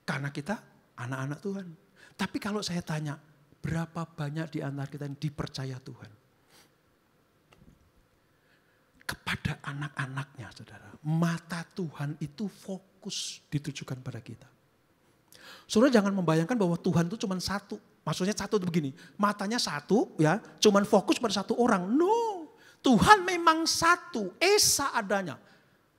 karena kita anak-anak Tuhan. Tapi kalau saya tanya, berapa banyak di antara kita yang dipercaya Tuhan? Kepada anak-anaknya, saudara. Mata Tuhan itu fokus ditujukan pada kita. Saudara jangan membayangkan bahwa Tuhan itu cuma satu. Maksudnya satu itu begini, matanya satu ya, cuma fokus pada satu orang. No, Tuhan memang satu, esa adanya.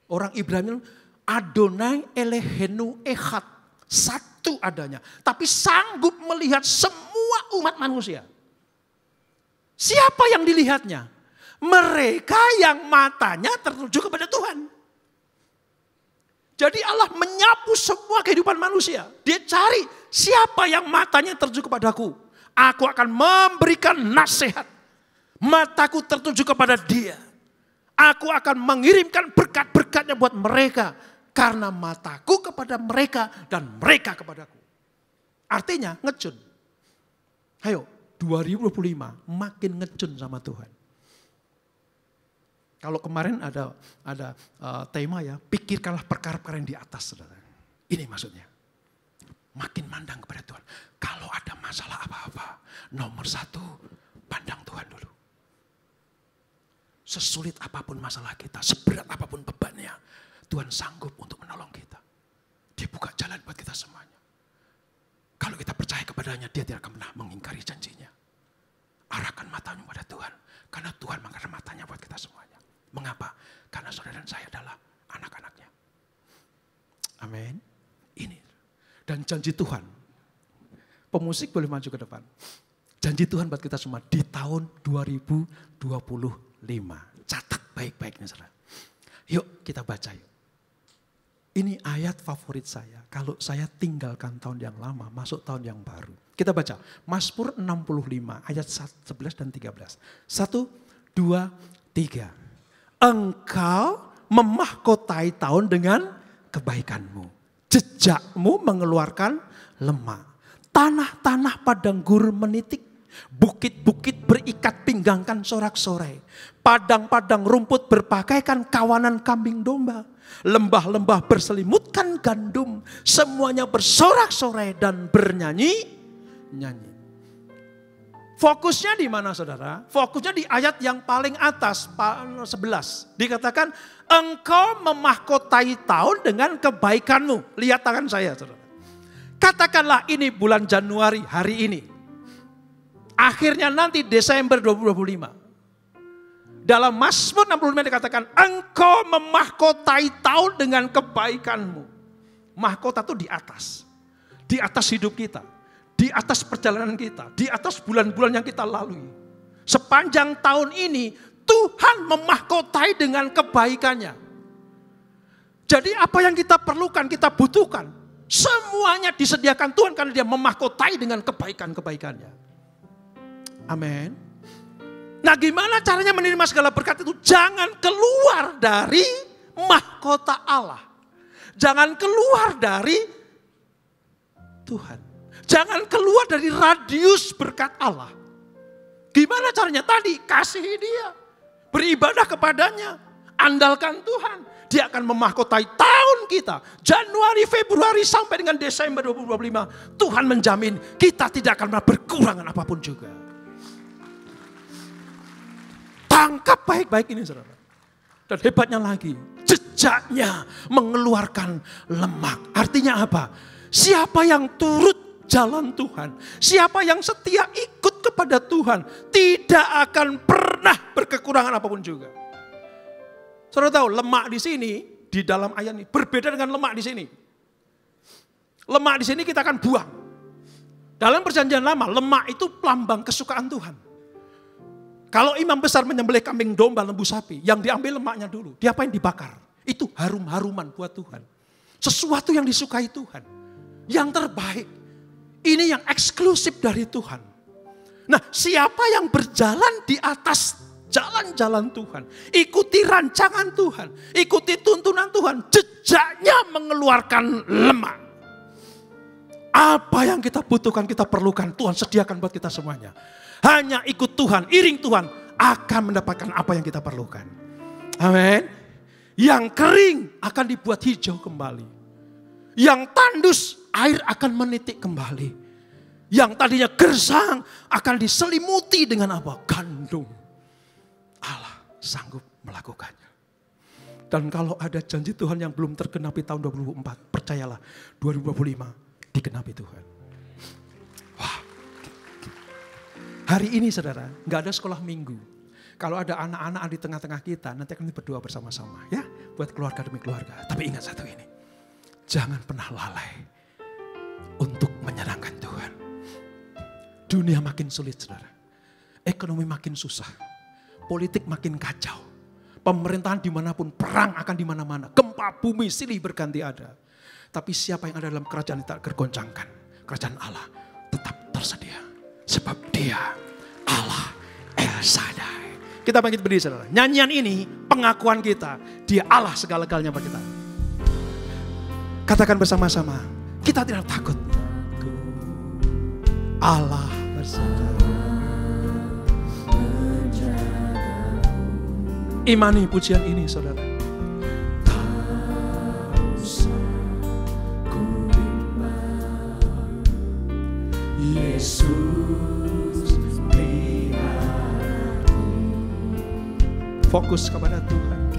Orang Ibrani, Adonai Elohenu Echad, satu adanya. Tapi sanggup melihat semua umat manusia. Siapa yang dilihatnya? Mereka yang matanya tertuju kepada Tuhan. Jadi Allah menyapu semua kehidupan manusia. Dia cari siapa yang matanya tertuju kepadaku. Aku akan memberikan nasihat. Mataku tertuju kepada dia. Aku akan mengirimkan berkat-berkatnya buat mereka. Karena mataku kepada mereka dan mereka kepadaku. Artinya ngejun. Ayo 2025 makin ngejun sama Tuhan. Kalau kemarin ada tema ya, pikirkanlah perkara-perkara yang di atas, saudara. Ini maksudnya. Makin mandang kepada Tuhan. Kalau ada masalah apa-apa, nomor satu, pandang Tuhan dulu. Sesulit apapun masalah kita, seberat apapun bebannya, Tuhan sanggup untuk menolong kita. Dia buka jalan buat kita semuanya. Kalau kita percaya kepadanya, dia tidak akan pernah mengingkari janjinya. Arahkan matanya pada Tuhan. Karena Tuhan mengarahkan matanya buat kita semuanya. Mengapa? Karena saudara dan saya adalah anak-anaknya. Amin. Ini. Dan janji Tuhan. Pemusik boleh maju ke depan. Janji Tuhan buat kita semua di tahun 2025. Catat baik-baik nih saudara. Yuk kita baca yuk. Ini ayat favorit saya. Kalau saya tinggalkan tahun yang lama, masuk tahun yang baru. Kita baca. Mazmur 65 ayat 11 dan 13. 1, 2, 3. Engkau memahkotai tahun dengan kebaikanmu. Jejakmu mengeluarkan lemak. Tanah-tanah padang gurun menitik. Bukit-bukit berikat pinggangkan sorak-sorai. Padang-padang rumput berpakaikan kawanan kambing domba. Lembah-lembah berselimutkan gandum. Semuanya bersorak-sorai dan bernyanyi-nyanyi. Fokusnya di mana saudara? Fokusnya di ayat yang paling atas, 11. Dikatakan, engkau memahkotai tahun dengan kebaikanmu. Lihat tangan saya saudara. Katakanlah ini bulan Januari hari ini. Akhirnya nanti Desember 2025. Dalam Mazmur 65 dikatakan, engkau memahkotai tahun dengan kebaikanmu. Mahkota itu di atas. Di atas hidup kita. Di atas perjalanan kita, di atas bulan-bulan yang kita lalui. Sepanjang tahun ini, Tuhan memahkotai dengan kebaikannya. Jadi apa yang kita perlukan, kita butuhkan, semuanya disediakan Tuhan karena Dia memahkotai dengan kebaikan-kebaikannya. Amin. Nah, gimana caranya menerima segala berkat itu? Jangan keluar dari mahkota Allah. Jangan keluar dari Tuhan. Jangan keluar dari radius berkat Allah. Gimana caranya? Tadi, kasihi Dia. Beribadah kepadanya. Andalkan Tuhan. Dia akan memahkotai tahun kita. Januari, Februari sampai dengan Desember 2025. Tuhan menjamin kita tidak akan pernah berkurangan apapun juga. Tangkap baik-baik ini saudara. Dan hebatnya lagi, jejaknya mengeluarkan lemak. Artinya apa? Siapa yang turut jalan Tuhan, siapa yang setia ikut kepada Tuhan, tidak akan pernah berkekurangan apapun juga. Saudara tahu lemak di sini, di dalam ayat ini berbeda dengan lemak di sini. Lemak di sini kita akan buang. Dalam perjanjian lama, lemak itu lambang kesukaan Tuhan. Kalau imam besar menyembelih kambing domba, lembu sapi, yang diambil lemaknya dulu, diapain? Dibakar. Itu harum-haruman buat Tuhan. Sesuatu yang disukai Tuhan. Yang terbaik. Ini yang eksklusif dari Tuhan. Nah, siapa yang berjalan di atas jalan-jalan Tuhan, ikuti rancangan Tuhan, ikuti tuntunan Tuhan, jejaknya mengeluarkan lemak. Apa yang kita butuhkan, kita perlukan, Tuhan sediakan buat kita semuanya. Hanya ikut Tuhan, iring Tuhan, akan mendapatkan apa yang kita perlukan. Amin. Yang kering akan dibuat hijau kembali. Yang tandus, air akan menitik kembali. Yang tadinya gersang akan diselimuti dengan apa? Gandum. Allah sanggup melakukannya. Dan kalau ada janji Tuhan yang belum tergenapi tahun 2024, percayalah 2025 digenapi Tuhan. Wah. Hari ini saudara, gak ada sekolah minggu. Kalau ada anak-anak di tengah-tengah kita, nanti akan berdoa bersama-sama ya. Buat keluarga demi keluarga. Tapi ingat satu ini. Jangan pernah lalai untuk menyenangkan Tuhan. Dunia makin sulit saudara. Ekonomi makin susah. Politik makin kacau. Pemerintahan dimanapun, perang akan dimana-mana. Gempa bumi silih berganti ada. Tapi siapa yang ada dalam kerajaan tak tergoncangkan. Kerajaan Allah tetap tersedia. Sebab Dia Allah El Shaddai. Kita bangkit berdiri saudara. Nyanyian ini pengakuan kita. Dia Allah segala-galanya bagi kita. Katakan bersama-sama, kita tidak takut. Allah bersama. Imani pujian ini saudara. Yesus fokus kepada Tuhan.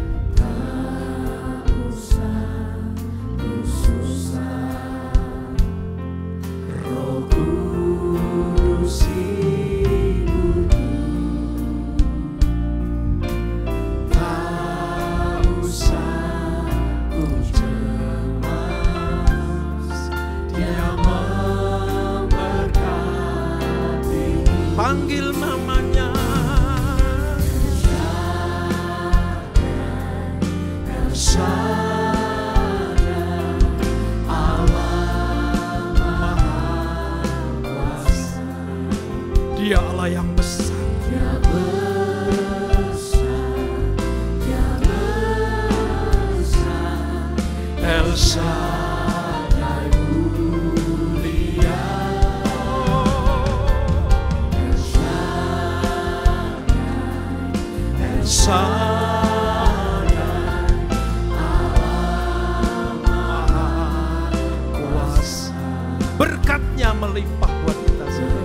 Panggil namanya. El Shaddai, Allah Maha Kuasa. Dia Allah yang besar. Dia besar. Dia besar. El Shaddai. melimpah buat kita semua.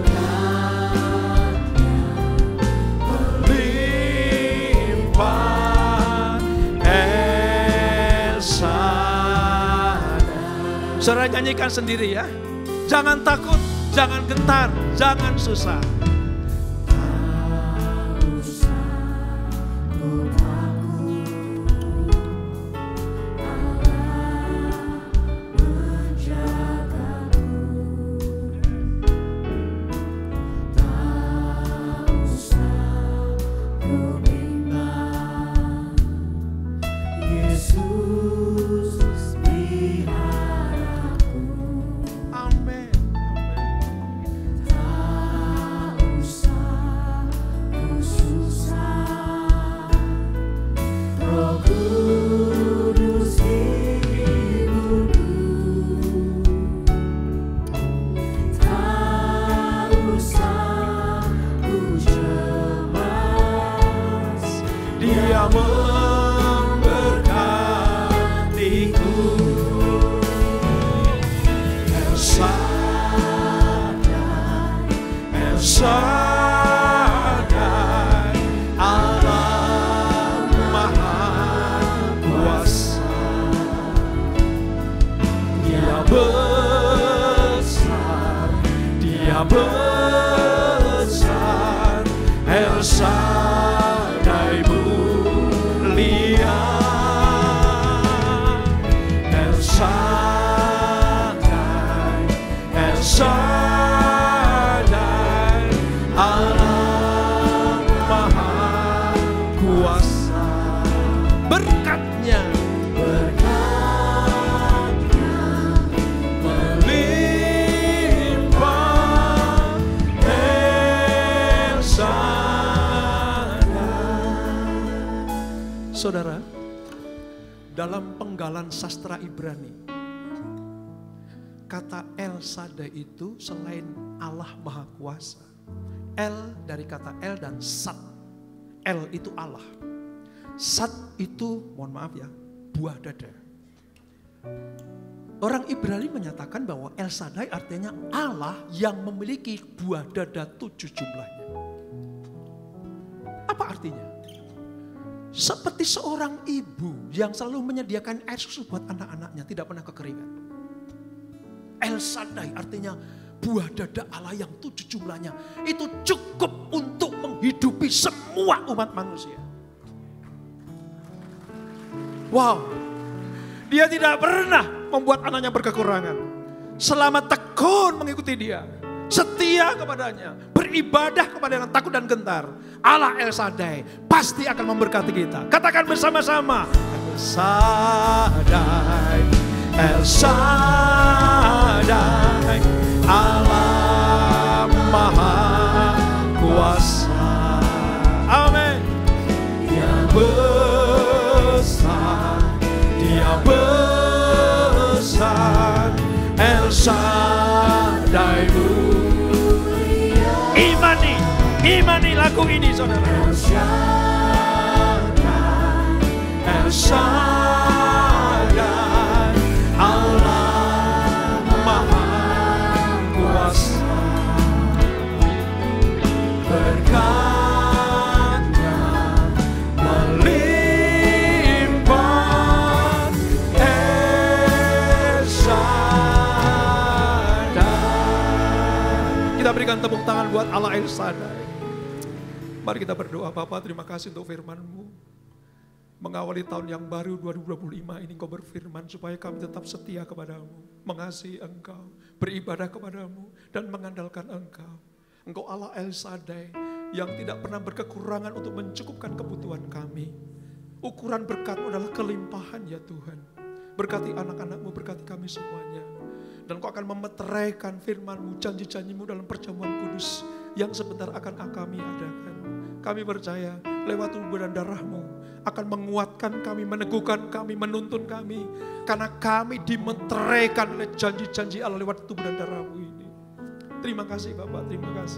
Melimpah El Shaddai. Saudara nyanyikan sendiri ya. Jangan takut, jangan gentar, jangan susah. Saudara, dalam penggalan sastra Ibrani, kata El Shaddai itu selain Allah Maha Kuasa, El dari kata El dan Sad. El itu Allah, Sad itu, mohon maaf ya, buah dada. Orang Ibrani menyatakan bahwa El Shaddai artinya Allah yang memiliki buah dada 7 jumlahnya. Apa artinya? Seperti seorang ibu yang selalu menyediakan air susu buat anak-anaknya, tidak pernah kekeringan. El Shaddai artinya buah dada Allah yang 7 jumlahnya. Itu cukup untuk menghidupi semua umat manusia. Wow, dia tidak pernah membuat anaknya berkekurangan. Selama tekun mengikuti dia, setia kepadanya, beribadah kepada dengan takut dan gentar, Allah El Shaddai pasti akan memberkati kita. Katakan bersama-sama, El Shaddai, El Shaddai, Allah Maha Kuasa. Amin. Dia besar, Dia besar, El Shaddai. Imani lagu ini saudara. El Shaddai, Allah Maha Kuasa. Berkat-Nya melimpah El Shaddai. Kita berikan tepuk tangan buat Allah El Shaddai. Mari kita berdoa. Bapa, terima kasih untuk firman-Mu. Mengawali tahun yang baru 2025 ini Engkau berfirman supaya kami tetap setia kepadamu, mengasihi Engkau, beribadah kepadamu, dan mengandalkan Engkau. Engkau Allah El Shaddai yang tidak pernah berkekurangan untuk mencukupkan kebutuhan kami. Ukuran berkat-Mu adalah kelimpahan ya Tuhan. Berkati anak-anak-Mu, berkati kami semuanya. Dan Engkau akan memeteraikan firman-Mu, janji-janji-Mu dalam perjamuan kudus yang sebentar akan kami adakan. Kami percaya lewat tubuh dan darah-Mu akan menguatkan kami, meneguhkan kami, menuntun kami. Karena kami dimeteraikan oleh janji-janji Allah lewat tubuh dan darah-Mu ini. Terima kasih Bapak, terima kasih.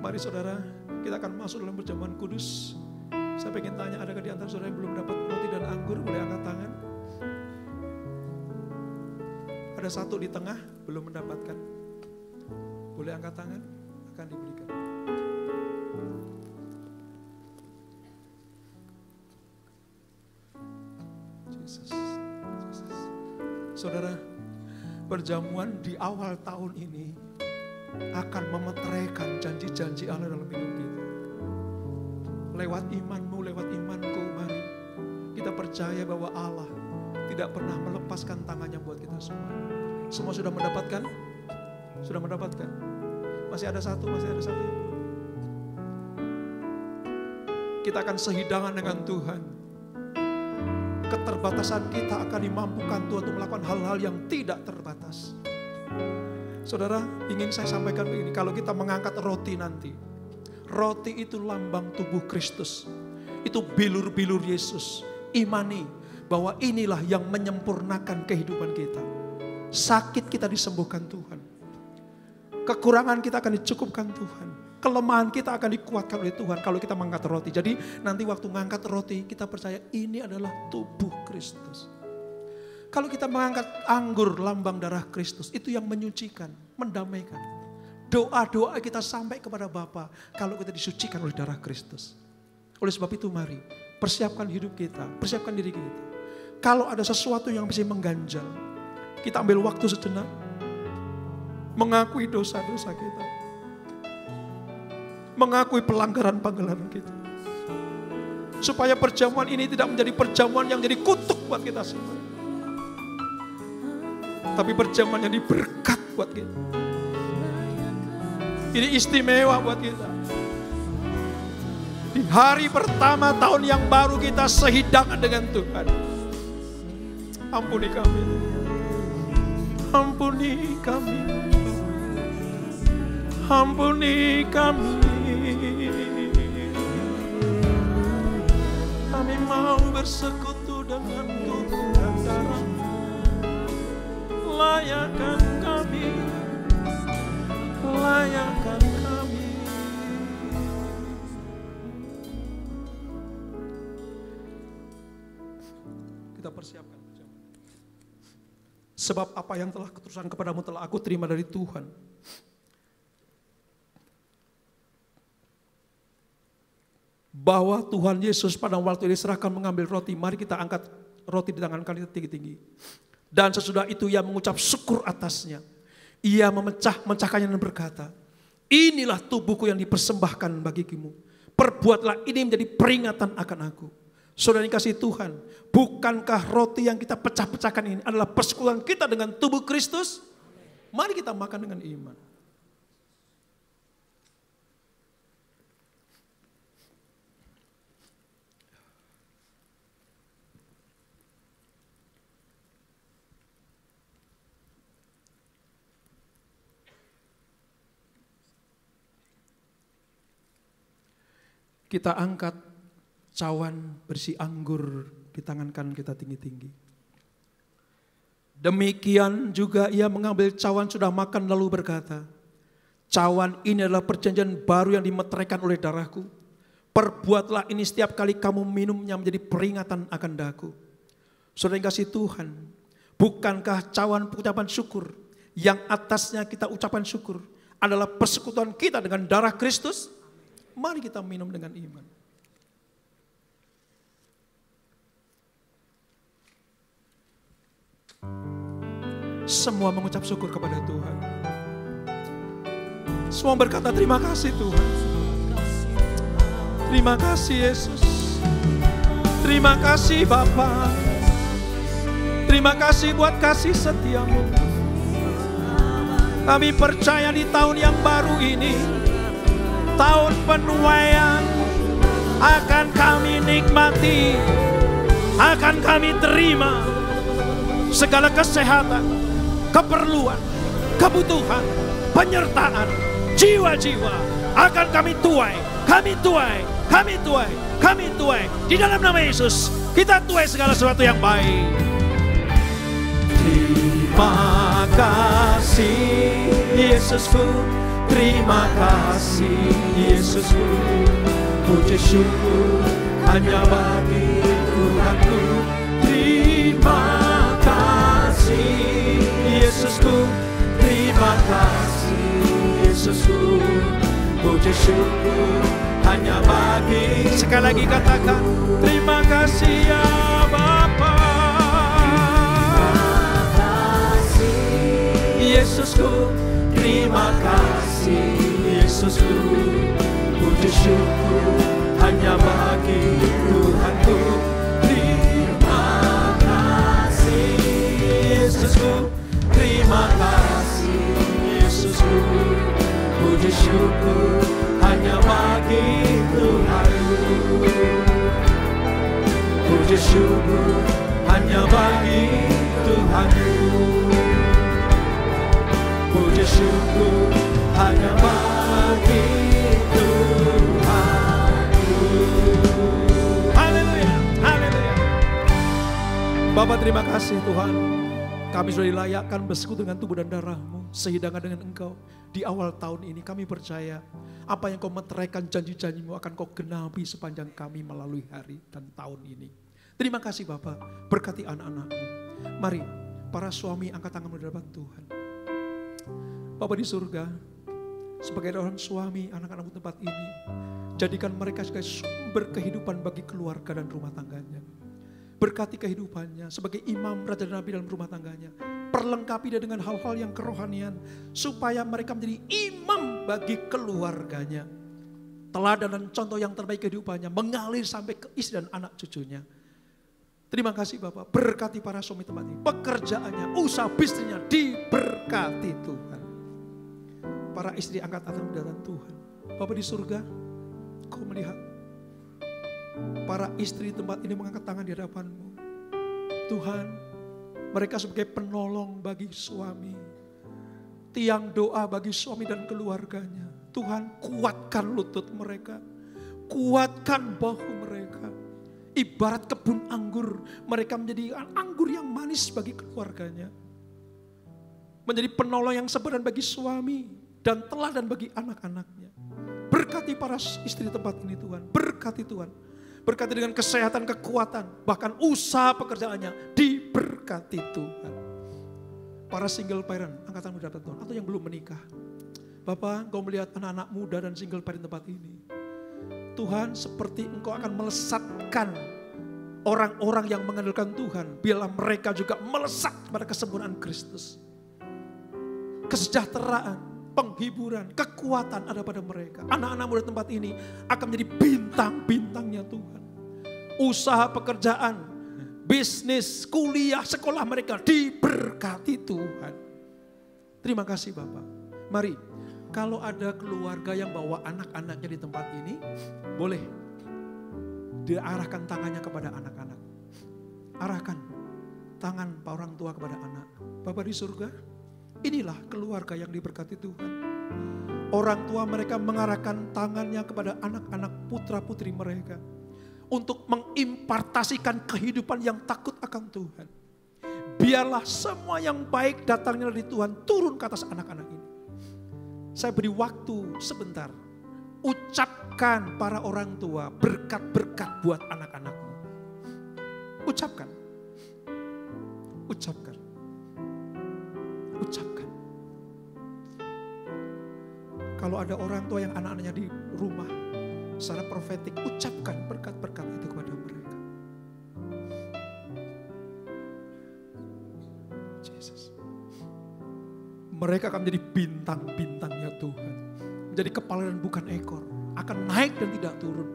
Mari saudara, kita akan masuk dalam perjamuan kudus. Saya pengen tanya, adakah di antara saudara yang belum dapat roti dan anggur? Boleh angkat tangan. Ada satu di tengah, belum mendapatkan. Boleh angkat tangan, akan diberikan. Yesus. Saudara, perjamuan di awal tahun ini akan memeteraikan janji-janji Allah dalam hidup kita. Lewat imanmu, lewat imanku, mari kita percaya bahwa Allah tidak pernah melepaskan tangannya buat kita semua. Semua sudah mendapatkan? Sudah mendapatkan? Masih ada satu yang belum. Kita akan sehidangan dengan Tuhan. Keterbatasan kita akan dimampukan Tuhan untuk melakukan hal-hal yang tidak terbatas. Saudara, ingin saya sampaikan begini, kalau kita mengangkat roti nanti, roti itu lambang tubuh Kristus. Itu bilur-bilur Yesus. Imani bahwa inilah yang menyempurnakan kehidupan kita. Sakit kita disembuhkan Tuhan. Kekurangan kita akan dicukupkan Tuhan. Kelemahan kita akan dikuatkan oleh Tuhan kalau kita mengangkat roti. Jadi nanti waktu mengangkat roti kita percaya ini adalah tubuh Kristus. Kalau kita mengangkat anggur lambang darah Kristus, itu yang menyucikan, mendamaikan. Doa-doa kita sampai kepada Bapa kalau kita disucikan oleh darah Kristus. Oleh sebab itu mari persiapkan hidup kita, persiapkan diri kita. Kalau ada sesuatu yang bisa mengganjal, kita ambil waktu sejenak, mengakui dosa-dosa kita, mengakui pelanggaran-pelanggaran kita. Supaya perjamuan ini tidak menjadi perjamuan yang jadi kutuk buat kita semua. Tapi perjamuan yang diberkat buat kita. Ini istimewa buat kita. Di hari pertama tahun yang baru kita sehidangan dengan Tuhan. Ampuni kami. Ampuni kami. Ampuni kami. Kami mau bersekutu dengan tubuh dan darah. Layakan kami. Layakan kami. Kita persiapkan. Sebab apa yang telah kuteruskan kepadamu telah aku terima dari Tuhan. Bahwa Tuhan Yesus pada waktu diserahkan mengambil roti. Mari kita angkat roti di tangan kita tinggi-tinggi. Dan sesudah itu ia mengucap syukur atasnya. Ia memecahkannya dan berkata, inilah tubuhku yang dipersembahkan bagimu. Perbuatlah ini menjadi peringatan akan aku. Saudara yang kasih Tuhan, bukankah roti yang kita pecah-pecahkan ini adalah persekutuan kita dengan tubuh Kristus? Mari kita makan dengan iman. Kita angkat cawan berisi anggur di tangan kanan kita tinggi-tinggi. Demikian juga ia mengambil cawan sudah makan lalu berkata, cawan ini adalah perjanjian baru yang dimeteraikan oleh darahku. Perbuatlah ini setiap kali kamu minumnya menjadi peringatan akan daku. Saudara yang kasih Tuhan, bukankah cawan ucapan syukur yang atasnya kita ucapan syukur adalah persekutuan kita dengan darah Kristus? Mari kita minum dengan iman. Semua mengucap syukur kepada Tuhan. Semua berkata terima kasih Tuhan. Terima kasih Yesus. Terima kasih Bapa. Terima kasih buat kasih setiamu. Kami percaya di tahun yang baru ini, tahun penuaian akan kami nikmati, akan kami terima segala kesehatan, keperluan, kebutuhan, penyertaan, jiwa-jiwa akan kami tuai, kami tuai, kami tuai, kami tuai. Di dalam nama Yesus kita tuai segala sesuatu yang baik. Terima kasih Yesusku. Terima kasih Yesusku, puji syukur hanya bagi Tuhanku. Terima kasih Yesusku, terima kasih Yesusku. Puji syukur hanya bagi. Sekali lagi katakan, terima kasih ya Bapa. Yesusku, terima kasih Yesusku. Puji syukur hanya bagi Tuhanku. Terima kasih Yesusku, terima kasih Yesusku. Puji syukur hanya bagi Tuhanku. Puji syukur hanya bagi Tuhanku. Puji syukur hanya bagi Tuhanku. Haleluya, haleluya. Bapa, terima kasih Tuhan. Kami sudah dilayakkan bersekutu dengan tubuh dan darah-Mu, sehidangan dengan Engkau. Di awal tahun ini kami percaya apa yang Kau meteraikan janji-janji-Mu akan Kau genapi sepanjang kami melalui hari dan tahun ini. Terima kasih Bapa, berkati anak-anak-Mu. Mari para suami angkat tangan-Mu di hadapan Tuhan. Bapa di surga, sebagai orang suami anak-anak-Mu tempat ini, jadikan mereka sebagai sumber kehidupan bagi keluarga dan rumah tangganya. Berkati kehidupannya sebagai imam, raja dan nabi dalam rumah tangganya. Perlengkapi dia dengan hal-hal yang kerohanian, supaya mereka menjadi imam bagi keluarganya. Teladan dan contoh yang terbaik kehidupannya mengalir sampai ke istri dan anak cucunya. Terima kasih Bapak, berkati para suami tempat ini. Pekerjaannya, usaha bisnisnya diberkati Tuhan. Para istri angkat tangan di hadapan Tuhan. Bapak di surga, Kau melihat para istri tempat ini mengangkat tangan di hadapan-Mu. Tuhan, mereka sebagai penolong bagi suami, tiang doa bagi suami dan keluarganya. Tuhan, kuatkan lutut mereka, kuatkan bahu mereka. Ibarat kebun anggur, mereka menjadi anggur yang manis bagi keluarganya. Menjadi penolong yang sebenarnya bagi suami dan teladan bagi anak-anaknya. Berkati para istri tempat ini Tuhan, berkati Tuhan. Berkati dengan kesehatan, kekuatan, bahkan usaha pekerjaannya diberkati Tuhan. Para single parent, angkat tangan di hadapan Tuhan, atau yang belum menikah. Bapak, Engkau melihat anak-anak muda dan single parent tempat ini. Tuhan, seperti Engkau akan melesatkan orang-orang yang mengandalkan Tuhan, biarlah mereka juga melesat pada kesempurnaan Kristus. Kesejahteraan, penghiburan, kekuatan ada pada mereka. Anak-anak muda tempat ini akan menjadi bintang-bintangnya Tuhan. Usaha pekerjaan, bisnis, kuliah, sekolah mereka diberkati Tuhan. Terima kasih Bapak. Mari, kalau ada keluarga yang bawa anak-anaknya di tempat ini, boleh diarahkan tangannya kepada anak-anak. Arahkan tangan orang tua kepada anak. Bapak di surga, inilah keluarga yang diberkati Tuhan. Orang tua mereka mengarahkan tangannya kepada anak-anak putra-putri mereka. Untuk mengimpartasikan kehidupan yang takut akan Tuhan. Biarlah semua yang baik datangnya dari Tuhan turun ke atas anak-anak ini. Saya beri waktu sebentar. Ucapkan para orang tua berkat-berkat buat anak-anakmu. Ucapkan. Ucapkan. Ucapkan. Kalau ada orang tua yang anak-anaknya di rumah, secara profetik, ucapkan berkat-berkat itu kepada mereka. Yesus. Mereka akan menjadi bintang-bintangnya Tuhan. Menjadi kepala dan bukan ekor. Akan naik dan tidak turun.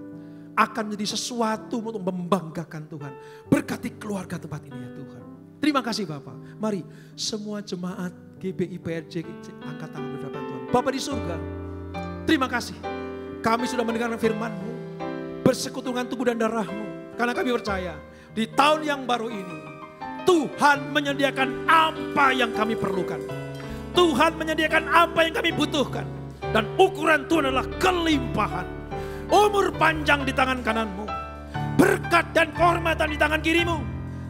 Akan menjadi sesuatu untuk membanggakan Tuhan. Berkati keluarga tempat ini ya Tuhan. Terima kasih Bapak. Mari semua jemaat GBI PRJ angkat tangan berhadapan Tuhan. Bapak di surga, terima kasih. Kami sudah mendengar firman-Mu, bersekutu dengan tubuh dan darah-Mu. Karena kami percaya, di tahun yang baru ini, Tuhan menyediakan apa yang kami perlukan. Tuhan menyediakan apa yang kami butuhkan. Dan ukuran Tuhan adalah kelimpahan. Umur panjang di tangan kanan-Mu. Berkat dan kehormatan di tangan kiri-Mu.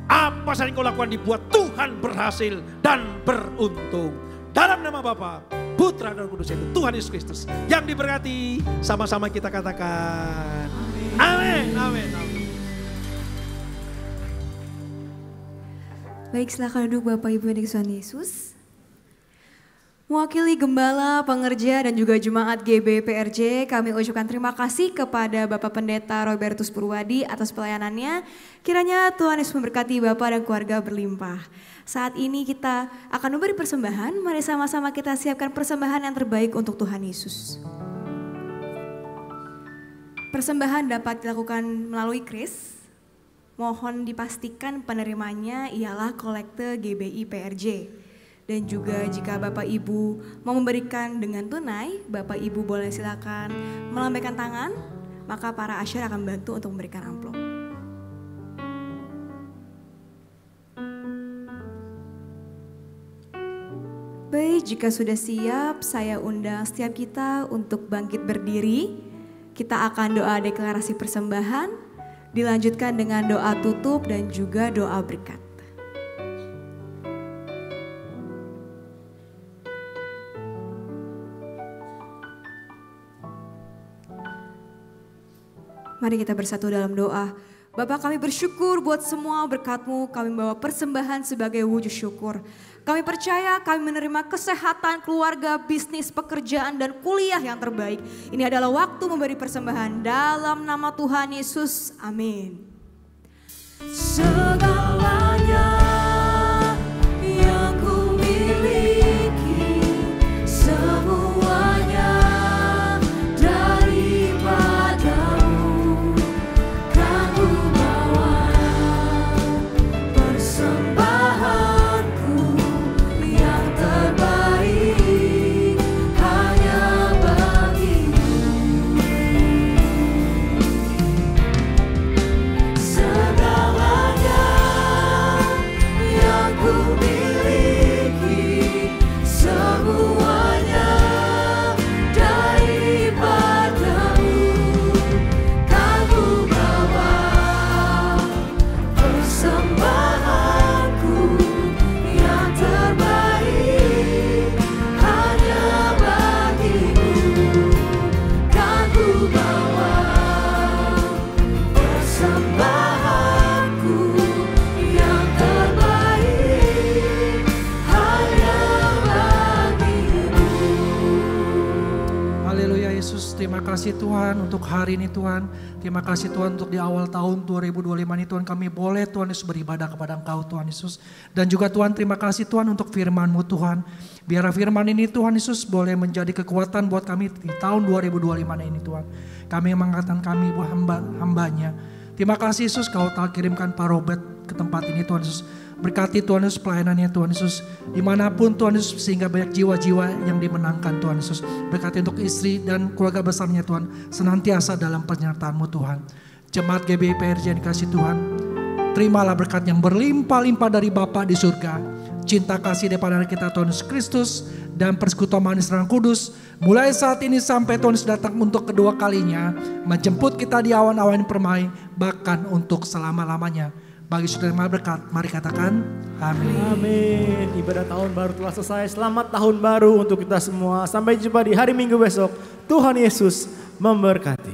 Apa saja yang Kau lakukan dibuat Tuhan berhasil dan beruntung. Dalam nama Bapa, Putra dan Roh Kudus, itu Tuhan Yesus Kristus yang diberkati. Sama-sama kita katakan amin, amin, amin. Baik, silakan duduk Bapak Ibu yang dikasihi Tuhan Yesus. Mewakili Gembala, Pengerja, dan juga Jemaat GBPRJ, kami ucapkan terima kasih kepada Bapak Pendeta Robertus Purwadi atas pelayanannya. Kiranya Tuhan Yesus memberkati Bapak dan keluarga berlimpah. Saat ini kita akan memberi persembahan, mari sama-sama kita siapkan persembahan yang terbaik untuk Tuhan Yesus. Persembahan dapat dilakukan melalui kris. Mohon dipastikan penerimanya ialah kolekte GBI PRJ. Dan juga jika Bapak Ibu mau memberikan dengan tunai, Bapak Ibu boleh silakan melambaikan tangan, maka para asyir akan bantu untuk memberikan amplop. Baik, jika sudah siap, saya undang setiap kita untuk bangkit berdiri. Kita akan doa deklarasi persembahan, dilanjutkan dengan doa tutup dan juga doa berkat. Mari kita bersatu dalam doa. Bapa, kami bersyukur buat semua berkat-Mu, kami membawa persembahan sebagai wujud syukur. Kami percaya kami menerima kesehatan, keluarga, bisnis, pekerjaan, dan kuliah yang terbaik. Ini adalah waktu memberi persembahan dalam nama Tuhan Yesus. Amin. Segalanya yang ku miliki, semuanya daripadamu, kan ku bawa persembahanku yang terbaik hanya bagimu. Segalanya yang ku miliki, semuanya daripadamu, kan ku bawa persembahanku yang terbaik hanya bagimu, kan ku bawa persembahanku yang terbaik hanya bagimu. Haleluya Yesus, terima kasih Tuhan untuk hari ini Tuhan. Terima kasih Tuhan untuk di awal tahun 2025 ini Tuhan, kami boleh Tuhan Yesus beribadah kepada Engkau Tuhan Yesus. Dan juga Tuhan terima kasih Tuhan untuk firman-Mu Tuhan. Biar firman ini Tuhan Yesus boleh menjadi kekuatan buat kami di tahun 2025 ini Tuhan. Kami mengangkatkan kami hamba-hambanya. Terima kasih Yesus, Kau telah kirimkan Pak Robert ke tempat ini Tuhan Yesus. Berkati Tuhan Yesus pelayanannya Tuhan Yesus. Dimanapun Tuhan Yesus, sehingga banyak jiwa-jiwa yang dimenangkan Tuhan Yesus. Berkati untuk istri dan keluarga besarnya Tuhan. Senantiasa dalam penyertaan-Mu Tuhan. Jemaat GBI PRJ yang dikasih Tuhan. Terimalah berkat yang berlimpah-limpah dari Bapa di surga. Cinta kasih daripada kita Tuhan Yesus Kristus. Dan persekutuan manis Roh Kudus. Mulai saat ini sampai Tuhan Yesus datang untuk kedua kalinya. Menjemput kita di awan-awan permai. Bahkan untuk selama-lamanya. Bagi saudara yang berkat, mari katakan amin. Amin. Ibadah tahun baru telah selesai. Selamat tahun baru untuk kita semua. Sampai jumpa di hari Minggu besok. Tuhan Yesus memberkati.